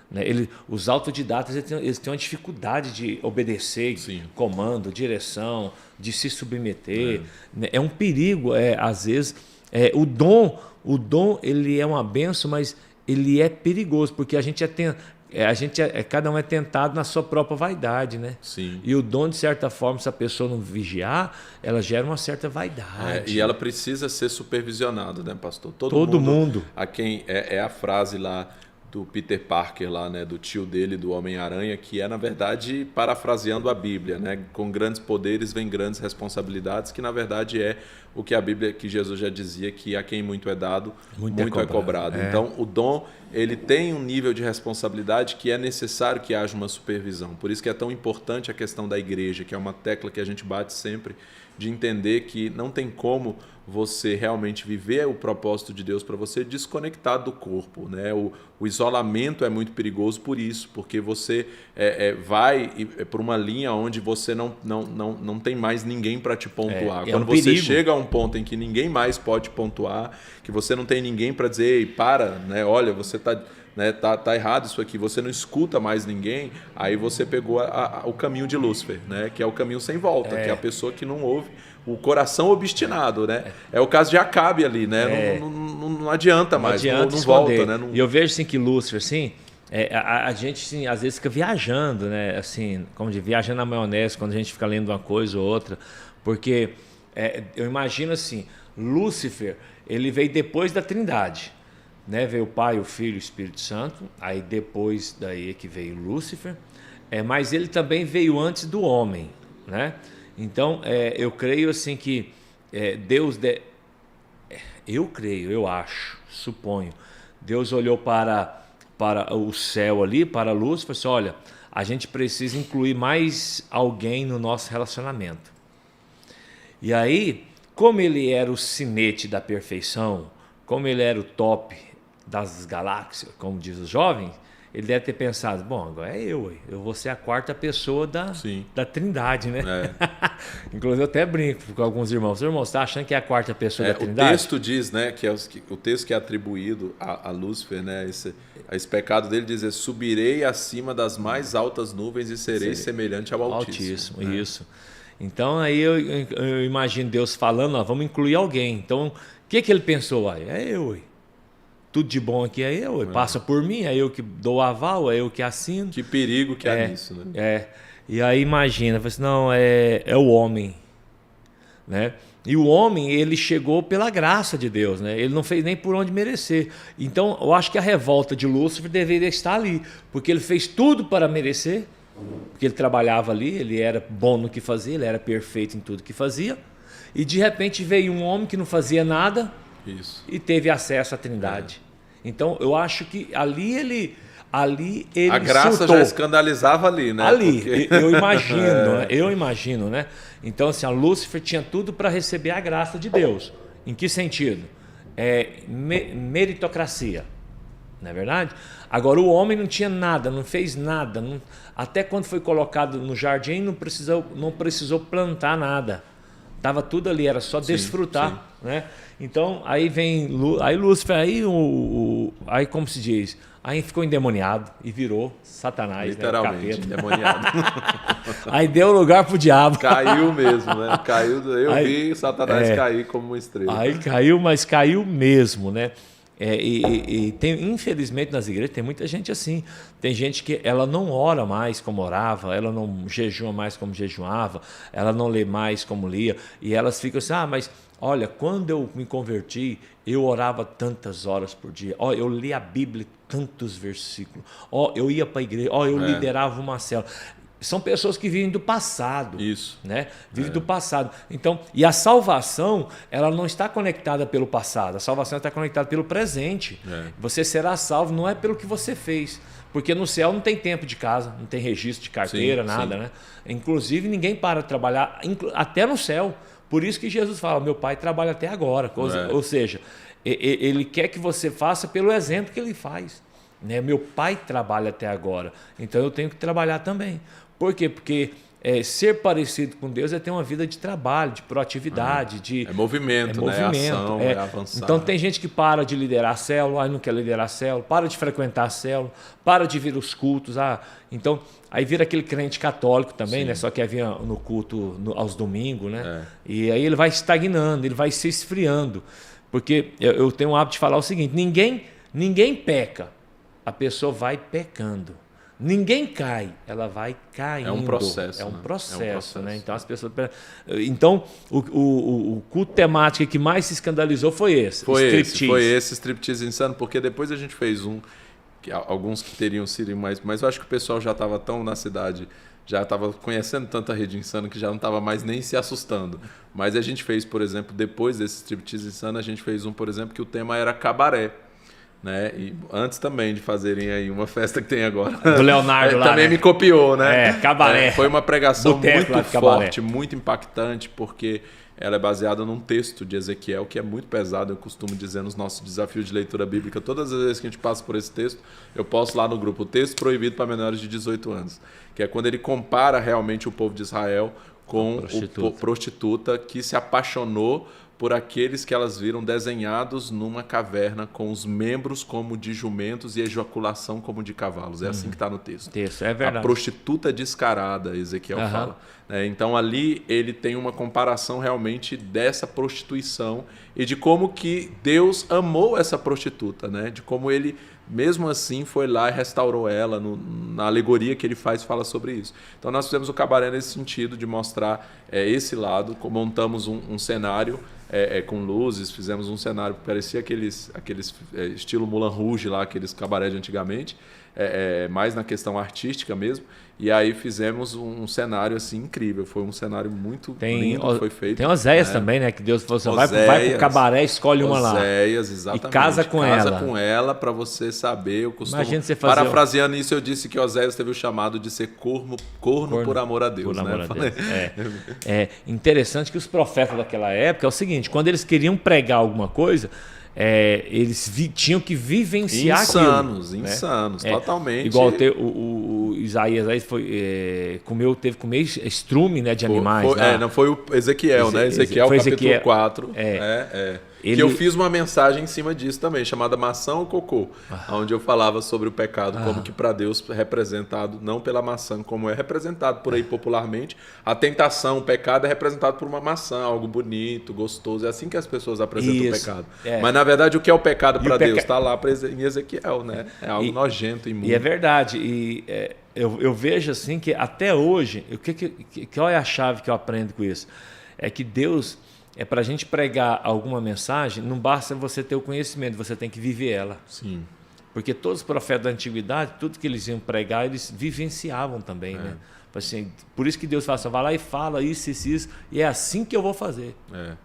Né? Os autodidatas eles têm uma dificuldade de obedecer, Sim. comando, direção, de se submeter. Né? É um perigo, às vezes. O dom ele é uma benção, mas ele é perigoso, porque cada um é tentado na sua própria vaidade, né? Sim. E o dom, de certa forma, se a pessoa não vigiar, ela gera uma certa vaidade. E ela precisa ser supervisionada, né, pastor? Todo mundo. A quem é a frase lá do Peter Parker, lá, né, do tio dele, do Homem-Aranha, que é, na verdade, parafraseando a Bíblia, né? Com grandes poderes vem grandes responsabilidades, que, na verdade, é o que a Bíblia, que Jesus já dizia, que a quem muito é dado, muito é cobrado. Então, o dom, ele tem um nível de responsabilidade que é necessário que haja uma supervisão. Por isso que é tão importante a questão da igreja, que é uma tecla que a gente bate sempre, de entender que não tem como você realmente viver o propósito de Deus para você desconectado do corpo, né? O isolamento é muito perigoso por isso, porque você vai por uma linha onde você não tem mais ninguém para te pontuar. Quando você chega a um ponto em que ninguém mais pode pontuar, que você não tem ninguém para dizer, ei, para, né? Olha, você está... Né, tá errado isso aqui, você não escuta mais ninguém, aí você pegou o caminho de Lúcifer, né, que é o caminho sem volta, que é a pessoa que não ouve, o coração obstinado, né? É o caso de Acabe ali, né? Não adianta mais, não volta, né? E eu vejo assim que Lúcifer, assim, a gente assim, às vezes fica viajando, né? Assim, como de viajando na maionese, quando a gente fica lendo uma coisa ou outra, porque eu imagino assim, Lúcifer, ele veio depois da Trindade. Né, veio o Pai, o Filho e o Espírito Santo, aí depois daí que veio Lúcifer, mas ele também veio antes do homem, né? Então eu creio assim que Deus, eu creio, eu acho, suponho, Deus olhou para o céu ali, para Lúcifer, e disse, olha, a gente precisa incluir mais alguém no nosso relacionamento. E aí, como ele era o sinete da perfeição, como ele era o top das galáxias, como diz os jovens, ele deve ter pensado, bom, agora eu vou ser a quarta pessoa da Trindade, né? Inclusive eu até brinco com alguns irmãos. Você está achando que é a quarta pessoa da Trindade? O texto diz, né, que o texto que é atribuído a Lúcifer, né, esse pecado dele diz, subirei acima das mais altas nuvens e serei semelhante ao Altíssimo. Né? Isso. Então aí eu imagino Deus falando, vamos incluir alguém. Então, o que ele pensou? Eu. Tudo de bom aqui é eu, passa por mim, é eu que dou aval, é eu que assino. Que perigo que há nisso, né? E aí imagina, assim, não, é o homem, né? E o homem, ele chegou pela graça de Deus, né? Ele não fez nem por onde merecer. Então, eu acho que a revolta de Lúcifer deveria estar ali, porque ele fez tudo para merecer, porque ele trabalhava ali, ele era bom no que fazia, ele era perfeito em tudo que fazia, e de repente veio um homem que não fazia nada e teve acesso à Trindade. Então, eu acho que ali ele a graça surtou. Já escandalizava ali, né? Porque... eu imagino, né? Então, assim, a Lúcifer tinha tudo para receber a graça de Deus. Em que sentido? Meritocracia, não é verdade? Agora, o homem não tinha nada, não fez nada. Até quando foi colocado no jardim, não precisou plantar nada. Estava tudo ali, era só desfrutar, né? Então, aí vem Lúcifer, aí como se diz, aí ficou endemoniado e virou Satanás, literalmente, né? endemoniado. Aí deu lugar pro diabo. Caiu mesmo, né? Vi Satanás cair como uma estrela. Aí caiu, mas caiu mesmo, né? E tem, infelizmente nas igrejas tem muita gente assim. Tem gente que ela não ora mais como orava, ela não jejua mais como jejuava, ela não lê mais como lia, e elas ficam assim, mas olha, quando eu me converti, eu orava tantas horas por dia, eu li a Bíblia tantos versículos, eu ia para a igreja, eu liderava uma célula. são pessoas que vivem do passado. Isso. Né? Vivem do passado. Então, e a salvação, ela não está conectada pelo passado. A salvação está conectada pelo presente. Você será salvo não é pelo que você fez. Porque no céu não tem tempo de casa, não tem registro de carteira, nada. Né? Inclusive, ninguém para de trabalhar, até no céu. Por isso que Jesus fala, meu pai trabalha até agora. Ou seja, ele quer que você faça pelo exemplo que ele faz. Né? Meu pai trabalha até agora, então eu tenho que trabalhar também. Por quê? Porque ser parecido com Deus é ter uma vida de trabalho, de proatividade, de movimento, né? Ação, avançar. Então tem gente que para de liderar a célula, aí não quer liderar a célula, para de frequentar a célula, para de vir os cultos. Então aí vira aquele crente católico também, né? Só quer vir no culto aos domingos, né? E aí ele vai estagnando, ele vai se esfriando. Porque eu tenho o hábito de falar o seguinte: ninguém peca, a pessoa vai pecando. Ninguém cai, ela vai caindo. É um processo. É um processo, né? Então as pessoas. Então o culto temático que mais se escandalizou foi esse. Foi esse striptease insano, porque depois a gente fez alguns que teriam sido mais, mas eu acho que o pessoal já estava tão na cidade, já estava conhecendo tanta rede insana que já não estava mais nem se assustando. Mas a gente fez, por exemplo, depois desse striptease insano, a gente fez por exemplo, que o tema era cabaré. Né? E antes também de fazerem aí uma festa que tem agora. Do Leonardo lá, também né? me copiou, né? Cabaré. Foi uma pregação Boteco muito forte, muito impactante, porque ela é baseada num texto de Ezequiel que é muito pesado. Eu costumo dizer nos nossos desafios de leitura bíblica, todas as vezes que a gente passa por esse texto, eu posto lá no grupo o texto proibido para menores de 18 anos, que é quando ele compara realmente o povo de Israel com a prostituta que se apaixonou por aqueles que elas viram desenhados numa caverna com os membros como de jumentos e ejaculação como de cavalos. É assim que está no texto. É verdade. A prostituta descarada, Ezequiel fala. Então ali ele tem uma comparação realmente dessa prostituição e de como que Deus amou essa prostituta, né? De como ele mesmo assim foi lá e restaurou ela. Na alegoria que ele fala sobre isso. Então nós fizemos o cabaré nesse sentido de mostrar esse lado. Montamos um cenário com luzes, fizemos um cenário que parecia aqueles estilo Moulin Rouge lá, aqueles cabaré de antigamente, mais na questão artística mesmo. E aí fizemos um cenário assim incrível. Foi um cenário muito lindo que foi feito. Tem Oséias também, né? Que Deus falou assim, vai pro cabaré, escolhe uma lá. Oséias, exatamente. E casa com ela para você saber. Eu costumo, imagina você fazer... Parafraseando isso, eu disse que Oséias teve o chamado de ser corno por amor a Deus. Por amor a Deus. É interessante que os profetas daquela época é o seguinte, quando eles queriam pregar alguma coisa... eles tinham que vivenciar insanos, né? Totalmente. Igual o Isaías aí teve que comer estrume, né, de animais. Não foi o Ezequiel, né? Ezequiel capítulo 4. Que eu fiz uma mensagem em cima disso também, chamada Maçã ou Cocô, onde eu falava sobre o pecado, como que para Deus é representado, não pela maçã, como é representado por aí popularmente. A tentação, o pecado é representado por uma maçã, algo bonito, gostoso. É assim que as pessoas apresentam o pecado. Mas, na verdade, o que é o pecado para Deus? Está lá em Ezequiel, né? É algo nojento, imundo. E é verdade. Eu vejo assim que até hoje, qual é a chave que eu aprendo com isso? É que Deus... para a gente pregar alguma mensagem, não basta você ter o conhecimento, você tem que viver ela. Sim. Porque todos os profetas da antiguidade, tudo que eles iam pregar, eles vivenciavam também. Né? Assim, por isso que Deus fala assim, vai lá e fala isso, e é assim que eu vou fazer.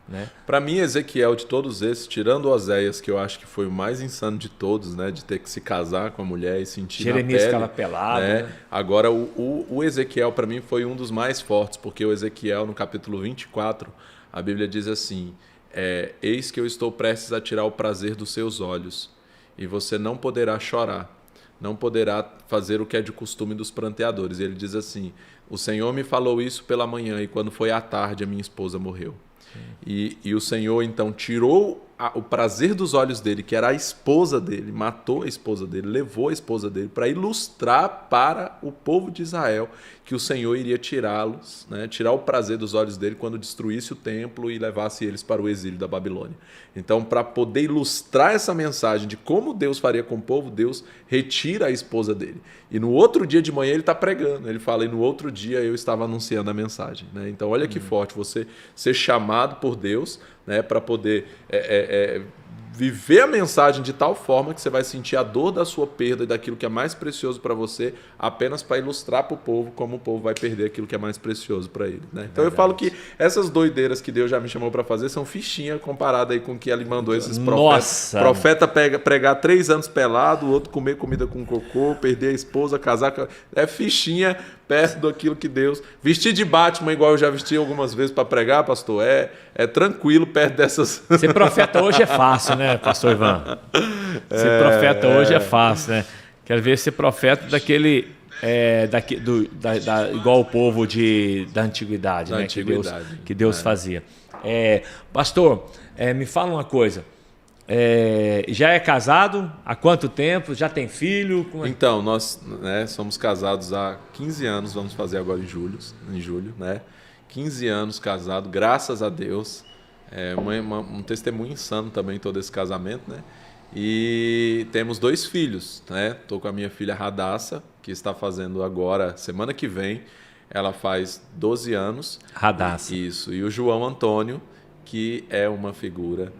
Né? Para mim, Ezequiel, de todos esses, tirando Oséias, que eu acho que foi o mais insano de todos, né? De ter que se casar com a mulher e sentir Jeremias na pele. ficava pelado. Né? Né? Agora, o Ezequiel, para mim, foi um dos mais fortes, porque o Ezequiel, no capítulo 24... A Bíblia diz assim, eis que eu estou prestes a tirar o prazer dos seus olhos, e você não poderá chorar, não poderá fazer o que é de costume dos pranteadores. E ele diz assim, o Senhor me falou isso pela manhã, e quando foi à tarde a minha esposa morreu. E o Senhor então tirou o prazer dos olhos dele, que era a esposa dele, matou a esposa dele, levou a esposa dele para ilustrar para o povo de Israel que o Senhor iria tirá-los, né, tirar o prazer dos olhos dele quando destruísse o templo e levasse eles para o exílio da Babilônia. Então, para poder ilustrar essa mensagem de como Deus faria com o povo, Deus retira a esposa dele. E no outro dia de manhã ele está pregando, ele fala, e no outro dia eu estava anunciando a mensagem. Né? Então, olha que forte, você ser chamado por Deus, né, para poder viver a mensagem de tal forma que você vai sentir a dor da sua perda e daquilo que é mais precioso para você, apenas para ilustrar para o povo como o povo vai perder aquilo que é mais precioso para ele, né? Então eu falo que essas doideiras que Deus já me chamou para fazer são fichinha comparada aí com o que ele mandou esses profetas. Profeta pregar 3 anos pelado, o outro comer comida com cocô, perder a esposa, casar. É fichinha perto daquilo que Deus... Vestir de Batman igual eu já vesti algumas vezes para pregar, pastor, é tranquilo perto dessas... Ser profeta hoje é fácil, né, pastor Ivan? Ser profeta hoje é fácil, né? Quero ver ser profeta daquele... igual o povo da antiguidade, né? Que Deus fazia. Pastor, me fala uma coisa. Já é casado? Há quanto tempo? Já tem filho? Então, nós somos casados há 15 anos, vamos fazer agora em julho, né? 15 anos casados, graças a Deus. Um testemunho insano também todo esse casamento, né? E temos 2 filhos, né? Estou com a minha filha Radassa, que está fazendo agora, semana que vem, ela faz 12 anos. Radassa. Isso, e o João Antônio, que é uma figura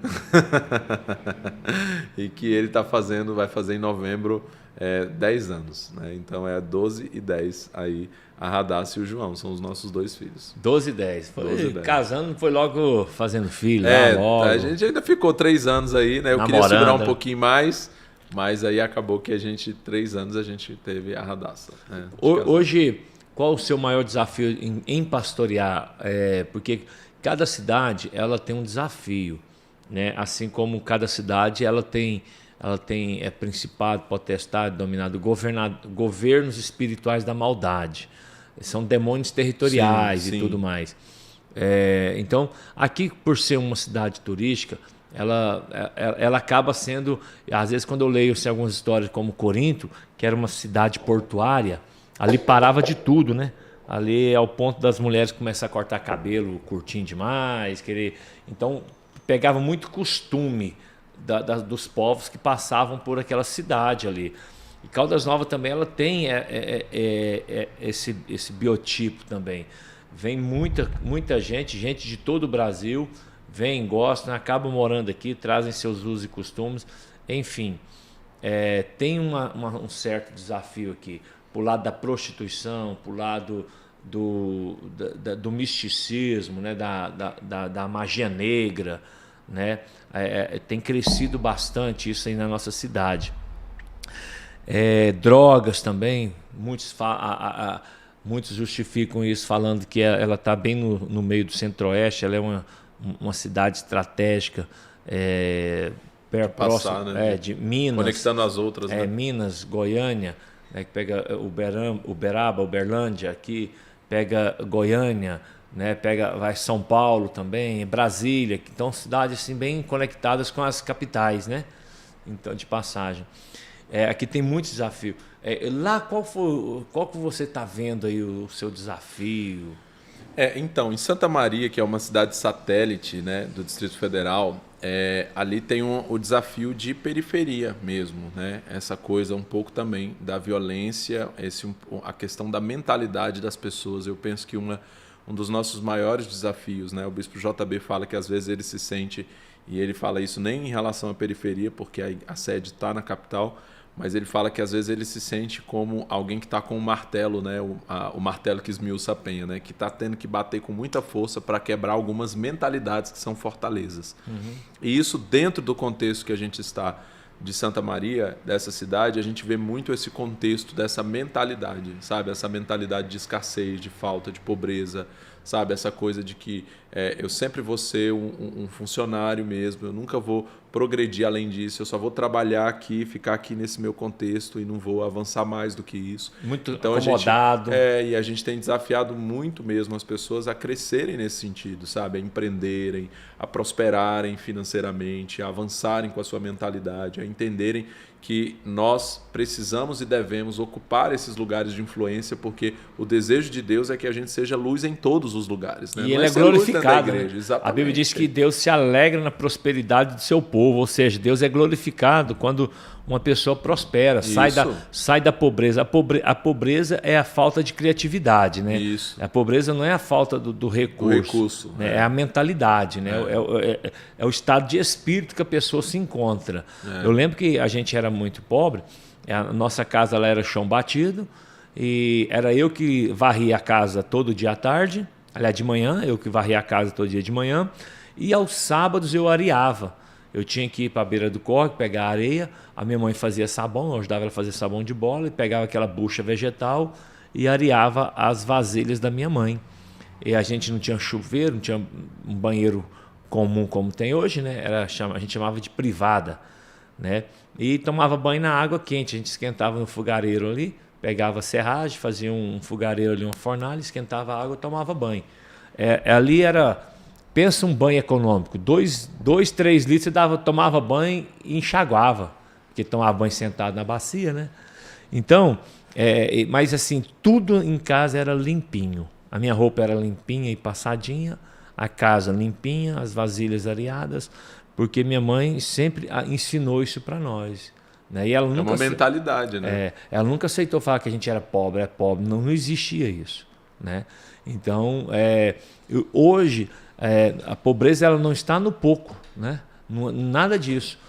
e que ele vai fazer em novembro 10 anos, né? Então é 12 e 10 aí, a Radassa e o João, são os nossos 2 filhos. 12 e 10. 12 e 10. Casando, foi logo fazendo filho. Logo. A gente ainda ficou 3 anos aí, né? Eu queria segurar um pouquinho mais, mas aí acabou que 3 anos a gente teve a Radassa. Né? Hoje, qual o seu maior desafio em pastorear? Porque cada cidade ela tem um desafio, né? Assim como cada cidade ela tem principado, potestade, dominado, governos espirituais da maldade. São demônios territoriais e tudo mais. Então, aqui, por ser uma cidade turística, ela acaba sendo... Às vezes, quando eu leio algumas histórias como Corinto, que era uma cidade portuária, ali parava de tudo, né? Ali é o ponto das mulheres começar a cortar cabelo curtinho demais, então pegava muito costume dos povos que passavam por aquela cidade ali. E Caldas Novas também ela tem esse biotipo também. Vem muita gente de todo o Brasil, vem, gostam, acabam morando aqui, trazem seus usos e costumes, enfim. Tem um certo desafio aqui, por lado da prostituição, por lado do misticismo, né? da magia negra, né? Tem crescido bastante isso aí na nossa cidade. Drogas também, muitos justificam isso falando que ela está bem no meio do centro-oeste, ela é uma cidade estratégica, próxima, né? De Minas, conectando as outras, né? Minas, Goiânia, né? Que pega Uberaba, Uberlândia, aqui pega Goiânia, né? Vai São Paulo também, Brasília, então cidades assim bem conectadas com as capitais, né? Então, de passagem. Aqui tem muito desafio. Lá, qual que você está vendo aí o seu desafio? Então, em Santa Maria, que é uma cidade satélite, né, do Distrito Federal, ali tem o desafio de periferia mesmo, né? Essa coisa um pouco também da violência, a questão da mentalidade das pessoas. Eu penso que um dos nossos maiores desafios, né? O bispo JB fala que às vezes ele se sente, e ele fala isso nem em relação à periferia, porque a sede está na capital, mas ele fala que às vezes ele se sente como alguém que está com um martelo, né? O martelo que esmiuça a penha, né? Que está tendo que bater com muita força para quebrar algumas mentalidades que são fortalezas. Uhum. E isso, dentro do contexto que a gente está de Santa Maria, dessa cidade, a gente vê muito esse contexto dessa mentalidade, sabe? Essa mentalidade de escassez, de falta, de pobreza, sabe? Essa coisa de que eu sempre vou ser um funcionário mesmo, eu nunca vou progredir além disso, eu só vou trabalhar aqui, ficar aqui nesse meu contexto e não vou avançar mais do que isso. Muito então, acomodado. E a gente tem desafiado muito mesmo as pessoas a crescerem nesse sentido, sabe? A empreenderem, a prosperarem financeiramente, a avançarem com a sua mentalidade, a entenderem que nós precisamos e devemos ocupar esses lugares de influência, porque o desejo de Deus é que a gente seja luz em todos todos os lugares. Né? E ele é glorificado. Né? A Bíblia diz que Deus se alegra na prosperidade do seu povo, ou seja, Deus é glorificado quando uma pessoa prospera, sai da pobreza. A pobreza é a falta de criatividade, né? Isso. A pobreza não é a falta do recurso, né? É a mentalidade, né? É o estado de espírito que a pessoa se encontra. Eu lembro que a gente era muito pobre, a nossa casa lá era chão batido, e era eu que varria a casa todo dia à tarde, aliás, de manhã, eu que varria a casa todo dia de manhã, e aos sábados eu areava. Eu tinha que ir para a beira do córrego, pegar areia, a minha mãe fazia sabão, eu ajudava ela a fazer sabão de bola, e pegava aquela bucha vegetal e areava as vasilhas da minha mãe. E a gente não tinha chuveiro, não tinha um banheiro comum como tem hoje, né? A gente chamava de privada, né? E tomava banho na água quente, a gente esquentava no fogareiro ali, pegava serragem, fazia um fogareiro ali, uma fornalha, esquentava a água e tomava banho. Ali era... Pensa um banho econômico, 2, 3 litros você tomava banho e enxaguava, porque tomava banho sentado na bacia, né? Então, mas assim, tudo em casa era limpinho. A minha roupa era limpinha e passadinha, a casa limpinha, as vasilhas areadas, porque minha mãe sempre ensinou isso para nós. Né? E ela nunca uma mentalidade, né? Ela nunca aceitou falar que a gente era pobre, não existia isso. Né? Então, hoje... a pobreza ela não está no pouco, né? Nada disso.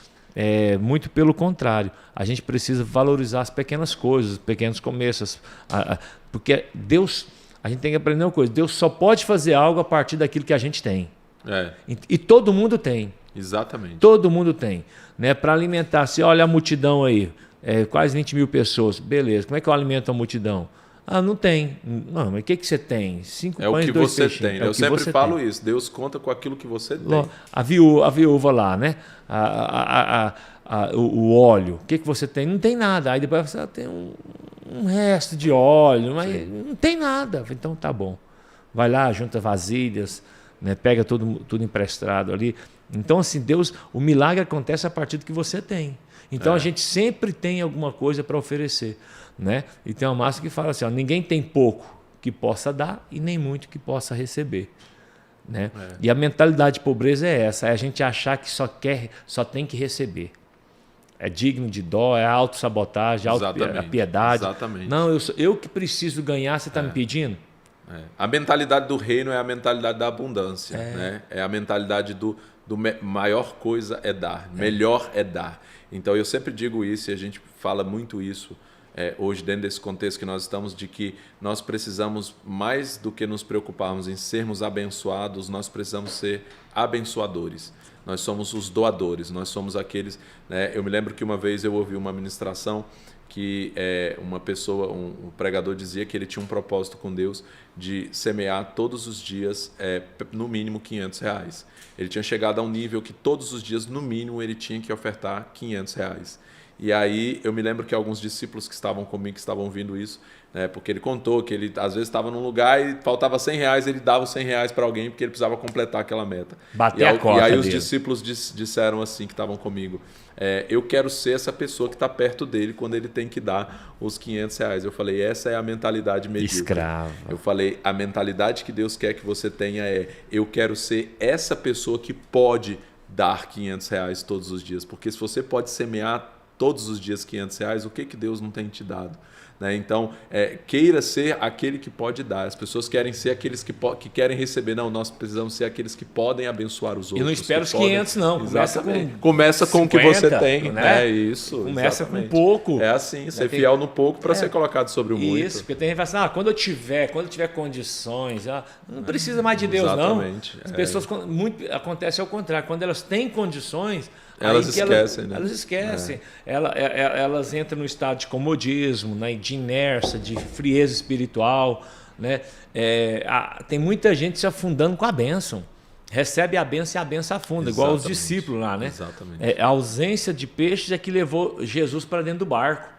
Muito pelo contrário. A gente precisa valorizar as pequenas coisas, os pequenos começos. Porque Deus, a gente tem que aprender uma coisa: Deus só pode fazer algo a partir daquilo que a gente tem. E todo mundo tem. Exatamente. Todo mundo tem. Né? Para alimentar, se olha a multidão aí, quase 20 mil pessoas. Beleza, como é que eu alimento a multidão? Não tem. Não, mas o que você tem? 5 pães e 2 peixinhos. Tem. Eu sempre falo isso. Deus conta com aquilo que você tem. A viúva lá, né? O óleo. O que você tem? Não tem nada. Aí depois você tem um resto de óleo, mas não tem nada. Então tá bom. Vai lá, junta vasilhas, né? Pega tudo emprestado ali. Então, assim, Deus, o milagre acontece a partir do que você tem. Então a gente sempre tem alguma coisa para oferecer. Né? E tem uma máxima que fala assim: ninguém tem pouco que possa dar e nem muito que possa receber. Né? E a mentalidade de pobreza é essa: é a gente achar que só tem que receber. É digno de dó, é autossabotagem, a piedade. Exatamente. Não, eu que preciso ganhar, você está me pedindo? A mentalidade do reino é a mentalidade da abundância. Né? É a mentalidade do maior coisa é dar, melhor é dar. Então eu sempre digo isso, e a gente fala muito isso hoje dentro desse contexto que nós estamos, de que nós precisamos, mais do que nos preocuparmos em sermos abençoados, nós precisamos ser abençoadores. Nós somos os doadores, nós somos aqueles... Né? Eu me lembro que uma vez eu ouvi uma ministração que uma pessoa, um pregador dizia que ele tinha um propósito com Deus de semear todos os dias no mínimo R$500. Ele tinha chegado a um nível que todos os dias, no mínimo, ele tinha que ofertar R$500. E aí eu me lembro que alguns discípulos que estavam comigo, que estavam ouvindo isso, né, porque ele contou que ele às vezes estava num lugar e faltava R$100, ele dava os R$100 para alguém porque ele precisava completar aquela meta. Bater a cota. E aí dele. Os discípulos disseram assim, que estavam comigo: eu quero ser essa pessoa que está perto dele quando ele tem que dar os R$500. Eu falei: essa é a mentalidade medíocre. Escrava. Eu falei: a mentalidade que Deus quer que você tenha eu quero ser essa pessoa que pode dar R$500 todos os dias, porque se você pode semear todos os dias R$500, o que Deus não tem te dado? Né? Então, queira ser aquele que pode dar. As pessoas querem ser aqueles que querem receber. Não, nós precisamos ser aqueles que podem abençoar os outros. E não espera os 500, não. Começa com 50, o que você tem. Né? Isso. Começa com pouco. É assim, ser fiel no pouco para ser colocado sobre o muito. Isso, porque tem gente que fala assim: quando eu tiver condições, não precisa mais de Deus, exatamente. Não. As pessoas, acontece ao contrário, quando elas têm condições, elas esquecem, né? Elas esquecem. Elas entram no estado de comodismo, né? De inércia, de frieza espiritual. Né? Tem muita gente se afundando com a bênção. Recebe a bênção e a bênção afunda, igual os discípulos lá. Né? Exatamente. A ausência de peixes é que levou Jesus para dentro do barco.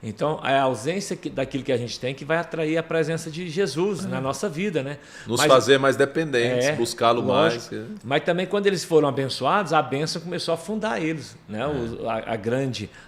Então, é a ausência daquilo que a gente tem que vai atrair a presença de Jesus na nossa vida, né? Nos fazer mais dependentes, buscá-lo mais. Mas também, quando eles foram abençoados, a bênção começou a afundar eles, né?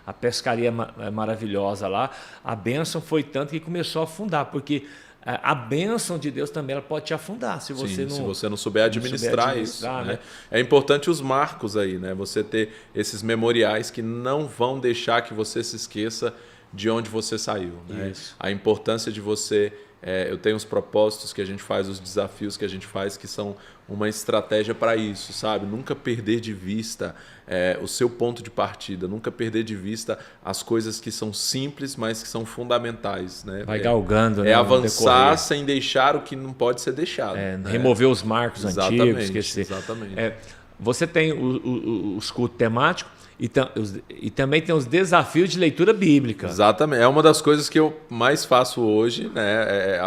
A pescaria maravilhosa lá, a bênção foi tanto que começou a afundar, porque a bênção de Deus também ela pode te afundar se você, se você não souber administrar isso. Né? É importante os marcos aí, né? Você ter esses memoriais que não vão deixar que você se esqueça de onde você saiu. Né? A importância de você... eu tenho os propósitos que a gente faz, os desafios que a gente faz, que são uma estratégia para isso, sabe? Nunca perder de vista o seu ponto de partida, nunca perder de vista as coisas que são simples, mas que são fundamentais. Né? Vai galgando, né? Avançar sem deixar o que não pode ser deixado. Remover os marcos antigos, esquecer. Exatamente. Você tem os cultos temáticos, e também tem os desafios de leitura bíblica. Exatamente. É uma das coisas que eu mais faço hoje. Né?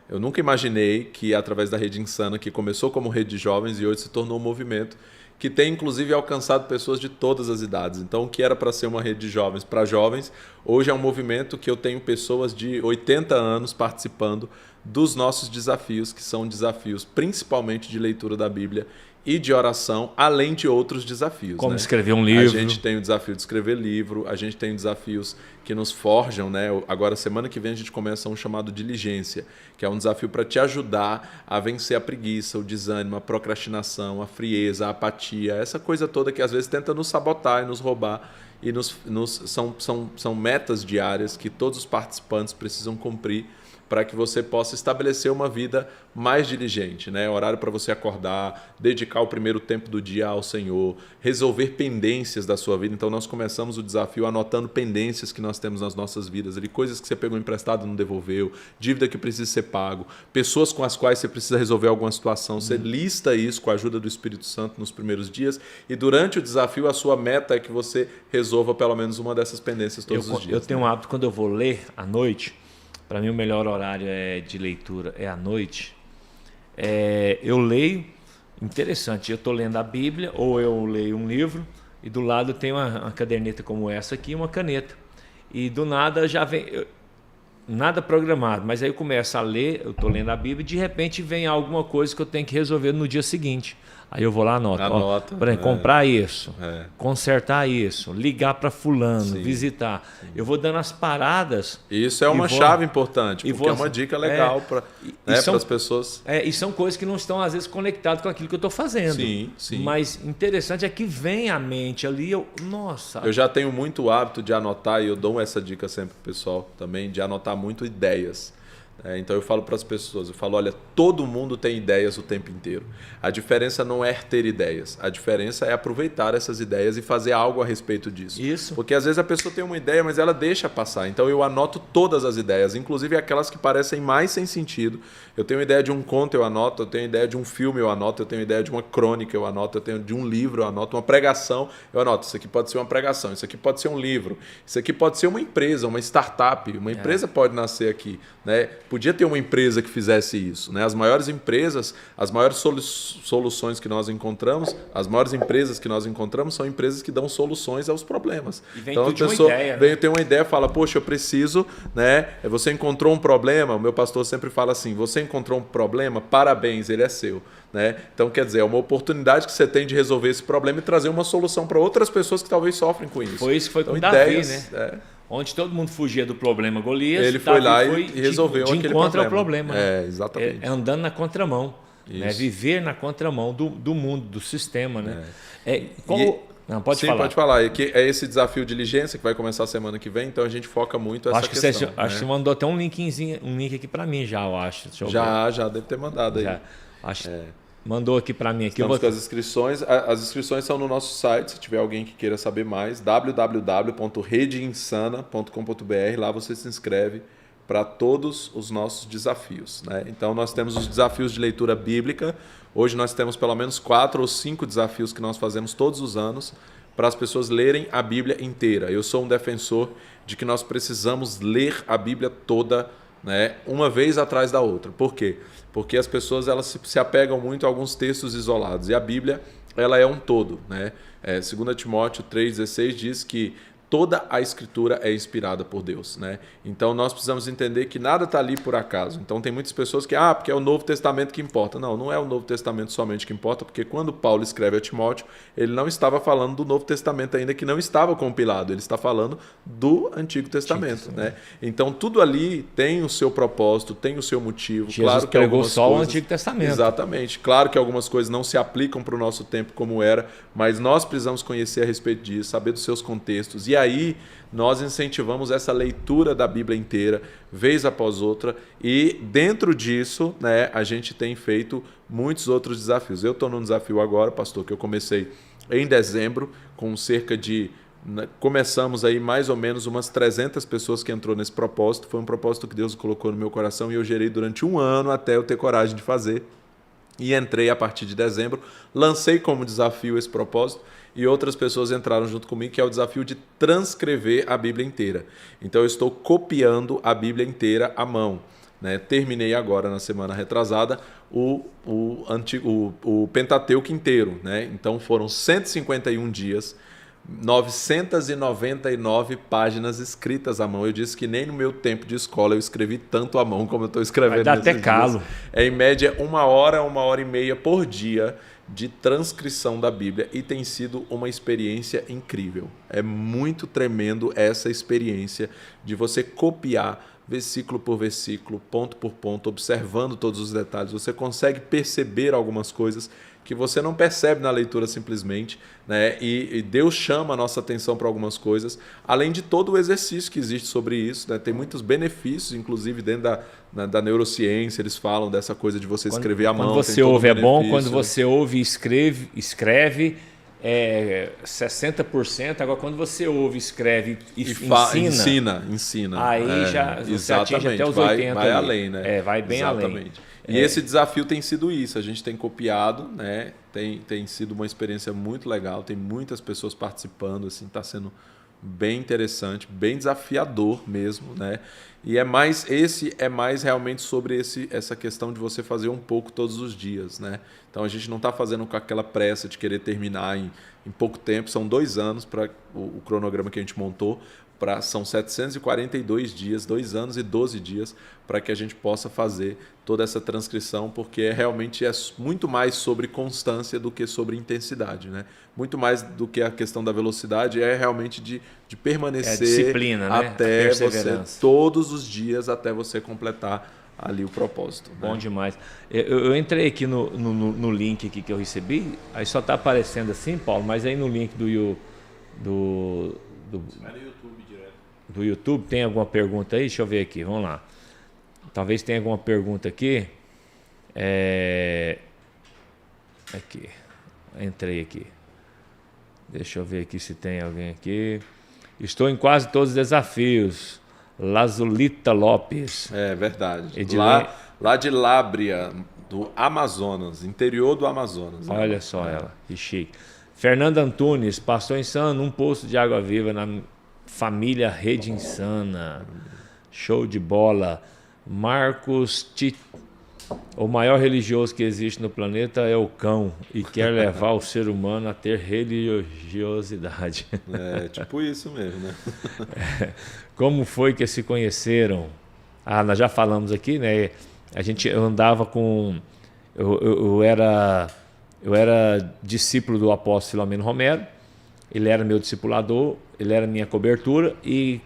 Eu nunca imaginei que, através da Rede Insana, que começou como rede de jovens e hoje se tornou um movimento que tem, inclusive, alcançado pessoas de todas as idades. Então, o que era para ser uma rede de jovens para jovens, hoje é um movimento que eu tenho pessoas de 80 anos participando dos nossos desafios, que são desafios principalmente de leitura da Bíblia e de oração, além de outros desafios. Como né? escrever um livro. A gente tem o desafio de escrever livro, a gente tem desafios que nos forjam. Né? Agora, semana que vem, a gente começa um chamado Diligência, que é um desafio para te ajudar a vencer a preguiça, o desânimo, a procrastinação, a frieza, a apatia, essa coisa toda que às vezes tenta nos sabotar e nos roubar. E são metas diárias que todos os participantes precisam cumprir para que você possa estabelecer uma vida mais diligente, né? Horário para você acordar, dedicar o primeiro tempo do dia ao Senhor, resolver pendências da sua vida. Então, nós começamos o desafio anotando pendências que nós temos nas nossas vidas, ali, coisas que você pegou emprestado e não devolveu, dívida que precisa ser pago, pessoas com as quais você precisa resolver alguma situação. Você lista isso com a ajuda do Espírito Santo nos primeiros dias e durante o desafio a sua meta é que você resolva pelo menos uma dessas pendências todos os dias. Eu tenho um hábito, quando eu vou ler à noite, para mim o melhor horário de leitura é à noite. Eu leio, interessante, eu estou lendo a Bíblia ou eu leio um livro e do lado tem uma caderneta como essa aqui, uma caneta. E do nada já vem, nada programado, mas aí eu começo a ler, eu estou lendo a Bíblia e de repente vem alguma coisa que eu tenho que resolver no dia seguinte. Aí eu vou lá, anoto. Por exemplo, comprar isso, consertar isso, ligar para fulano, visitar. Eu vou dando as paradas. Isso é uma chave importante, porque é uma dica legal para as pessoas. E são coisas que não estão, às vezes, conectadas com aquilo que eu estou fazendo. Sim. Mas interessante é que vem à mente ali, nossa. Eu já tenho muito hábito de anotar, e eu dou essa dica sempre para o pessoal também, de anotar muito ideias. Então eu falo para as pessoas, olha, todo mundo tem ideias o tempo inteiro. A diferença não é ter ideias, a diferença é aproveitar essas ideias e fazer algo a respeito disso. Isso. Porque às vezes a pessoa tem uma ideia, mas ela deixa passar. Então eu anoto todas as ideias, inclusive aquelas que parecem mais sem sentido. Eu tenho ideia de um conto, eu anoto. Eu tenho ideia de um filme, eu anoto. Eu tenho ideia de uma crônica, eu anoto. Eu tenho de um livro, eu anoto. Uma pregação, eu anoto. Isso aqui pode ser uma pregação, isso aqui pode ser um livro, isso aqui pode ser uma empresa, uma startup. Uma empresa pode nascer aqui, né? Podia ter uma empresa que fizesse isso, né? As maiores empresas, as maiores soluções que nós encontramos, as maiores empresas que nós encontramos são empresas que dão soluções aos problemas. E vem então a pessoa vem ter uma ideia, fala, poxa, eu preciso, né? Você encontrou um problema, o meu pastor sempre fala assim, você encontrou um problema, parabéns, ele é seu. Né? Então, quer dizer, é uma oportunidade que você tem de resolver esse problema e trazer uma solução para outras pessoas que talvez sofrem com isso. Foi isso que foi com Davi, né? Onde todo mundo fugia do problema Golias, ele foi lá e resolveu aquele problema. Encontra o problema. Né? Exatamente. Andando na contramão. Né? Viver na contramão do mundo, do sistema. Né? Não, pode falar. Sim, pode falar. É esse desafio de diligência que vai começar semana que vem, então a gente foca muito essa questão. Acho que você mandou até um link aqui para mim já, eu acho. Já deve ter mandado aí. Mandou aqui para mim. Estamos com as inscrições. As inscrições são no nosso site, se tiver alguém que queira saber mais, www.redeinsana.com.br. Lá você se inscreve para todos os nossos desafios. Né? Então, nós temos os desafios de leitura bíblica. Hoje nós temos pelo menos 4 ou 5 desafios que nós fazemos todos os anos para as pessoas lerem a Bíblia inteira. Eu sou um defensor de que nós precisamos ler a Bíblia toda, né, uma vez atrás da outra. Por quê? Porque as pessoas elas se apegam muito a alguns textos isolados. E a Bíblia ela é um todo. Né? 2 Timóteo 3,16 diz que toda a Escritura é inspirada por Deus, né? Então nós precisamos entender que nada está ali por acaso. Então tem muitas pessoas que, porque é o Novo Testamento que importa. Não, não é o Novo Testamento somente que importa, porque quando Paulo escreve a Timóteo, ele não estava falando do Novo Testamento ainda, que não estava compilado, ele está falando do Antigo Testamento, né? Então tudo ali tem o seu propósito, tem o seu motivo. Jesus claro que pregou algumas só coisas... o Antigo Testamento. Exatamente. Claro que algumas coisas não se aplicam para o nosso tempo como era, mas nós precisamos conhecer a respeito disso, saber dos seus contextos. E aí nós incentivamos essa leitura da Bíblia inteira, vez após outra, e dentro disso, né, a gente tem feito muitos outros desafios. Eu estou num desafio agora, pastor, que eu comecei em dezembro, com cerca de... Começamos aí mais ou menos umas 300 pessoas que entrou nesse propósito. Foi um propósito que Deus colocou no meu coração e eu gerei durante 1 ano até eu ter coragem de fazer. E entrei a partir de dezembro, lancei como desafio esse propósito e outras pessoas entraram junto comigo, que é o desafio de transcrever a Bíblia inteira. Então eu estou copiando a Bíblia inteira à mão, né? Terminei agora, na semana retrasada, o Pentateuco inteiro, né? Então foram 151 dias, 999 páginas escritas à mão. Eu disse que nem no meu tempo de escola eu escrevi tanto à mão como eu estou escrevendo. Vai dar até calo. É em média 1 hora, 1h30 por dia de transcrição da Bíblia e tem sido uma experiência incrível. É muito tremendo essa experiência de você copiar versículo por versículo, ponto por ponto, observando todos os detalhes. Você consegue perceber algumas coisas que você não percebe na leitura simplesmente, né? E Deus chama a nossa atenção para algumas coisas, além de todo o exercício que existe sobre isso, né? Tem muitos benefícios, inclusive dentro da neurociência, eles falam dessa coisa de você escrever à mão. Quando você ouve é bom, quando você ouve e escreve 60%, agora quando você ouve, escreve e ensina. Aí já você atinge até os 80%. Vai além, né? Vai bem exatamente. além. E esse desafio tem sido isso, a gente tem copiado, né? Tem sido uma experiência muito legal, tem muitas pessoas participando, assim, está sendo bem interessante, bem desafiador mesmo, né? E esse é mais realmente sobre essa questão de você fazer um pouco todos os dias, né? Então a gente não está fazendo com aquela pressa de querer terminar em pouco tempo, são 2 anos para o cronograma que a gente montou, são 742 dias, 2 anos e 12 dias para que a gente possa fazer toda essa transcrição, porque realmente é muito mais sobre constância do que sobre intensidade, né? Muito mais do que a questão da velocidade é realmente de permanecer disciplina, né? Até você, todos os dias, até você completar ali o propósito. Bom, né? Demais. Eu entrei aqui no link aqui que eu recebi, aí só está aparecendo assim, Paulo, mas aí no link do YouTube tem alguma pergunta aí? Deixa eu ver aqui, vamos lá. Talvez tenha alguma pergunta aqui. Aqui. Entrei aqui. Deixa eu ver aqui se tem alguém aqui. Estou em quase todos os desafios. Lazulita Lopes. É verdade. Lá de Lábria, do Amazonas, interior do Amazonas. Olha só ela, que chique. Fernanda Antunes, pastor Insano, um poço de água viva na família Rede Insana. Show de bola. Marcos o maior religioso que existe no planeta é o cão e quer levar o ser humano a ter religiosidade. É tipo isso mesmo, né? Como foi que se conheceram? Nós já falamos aqui, né? Eu andava com... Eu era discípulo do apóstolo Filomeno Romero, ele era meu discipulador, ele era minha cobertura e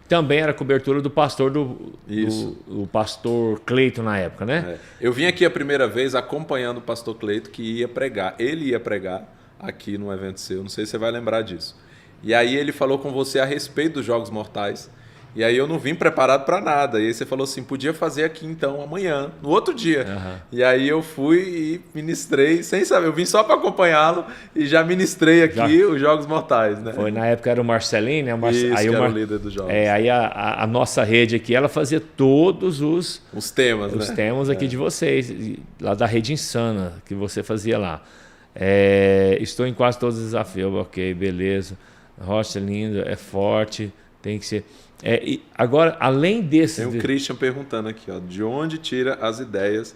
também era cobertura do pastor do pastor Cleito na época, né? Eu vim aqui a primeira vez acompanhando o pastor Cleito, que ia pregar. Ele ia pregar aqui no evento seu, não sei se você vai lembrar disso. E aí ele falou com você a respeito dos Jogos Mortais. E aí eu não vim preparado para nada. E aí você falou assim, podia fazer aqui então amanhã, no outro dia. Uhum. E aí eu fui e ministrei, sem saber. Eu vim só para acompanhá-lo e já ministrei aqui os Jogos Mortais, né? Foi, na época era o Marcelinho, né? Isso, aí era o líder dos Jogos. Aí a nossa rede aqui, ela fazia todos os temas, os temas aqui de vocês, lá da Rede Insana, que você fazia lá. Estou em quase todos os desafios. Ok, beleza. Rocha lindo, é forte, tem que ser... E agora, além desses... Tem o Christian perguntando aqui, ó, de onde tira as ideias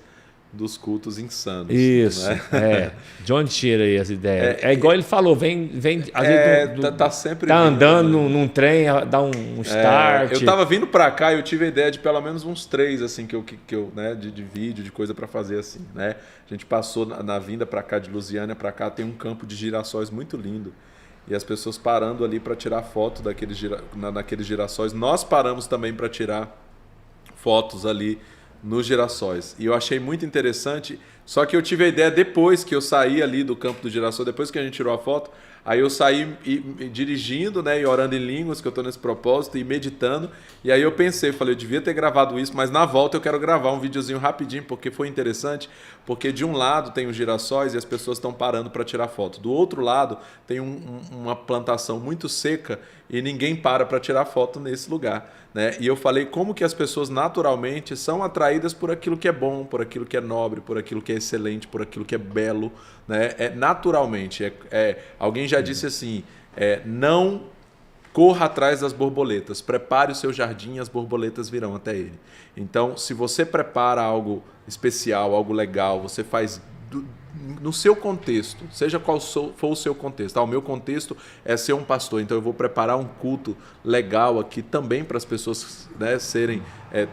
dos cultos insanos. Isso, né? De onde tira aí as ideias? É igual ele falou, vem às vezes tá sempre tá vindo, andando né? num trem, dá um start. Eu tava vindo pra cá e eu tive a ideia de pelo menos uns 3, assim, que eu né, de vídeo, de coisa pra fazer assim, né? A gente passou na vinda pra cá, de Lusiânia pra cá, tem um campo de girassóis muito lindo. E as pessoas parando ali pra tirar foto daqueles girassóis. Nós paramos também pra tirar fotos ali nos girassóis. E eu achei muito interessante, só que eu tive a ideia depois que eu saí ali do campo do girassol, depois que a gente tirou a foto, aí eu saí dirigindo, né, e orando em línguas, que eu estou nesse propósito, e meditando, e aí eu pensei, falei, eu devia ter gravado isso, mas na volta eu quero gravar um videozinho rapidinho, porque foi interessante, porque de um lado tem os girassóis e as pessoas estão parando para tirar foto, do outro lado tem uma plantação muito seca e ninguém para tirar foto nesse lugar, né? E eu falei como que as pessoas naturalmente são atraídas por aquilo que é bom, por aquilo que é nobre, por aquilo que é excelente, por aquilo que é belo, né? Naturalmente. Alguém já disse assim, não corra atrás das borboletas, prepare o seu jardim e as borboletas virão até ele. Então, se você prepara algo especial, algo legal, você faz no seu contexto, seja qual for o seu contexto. O meu contexto é ser um pastor, então eu vou preparar um culto legal aqui também para as pessoas, né,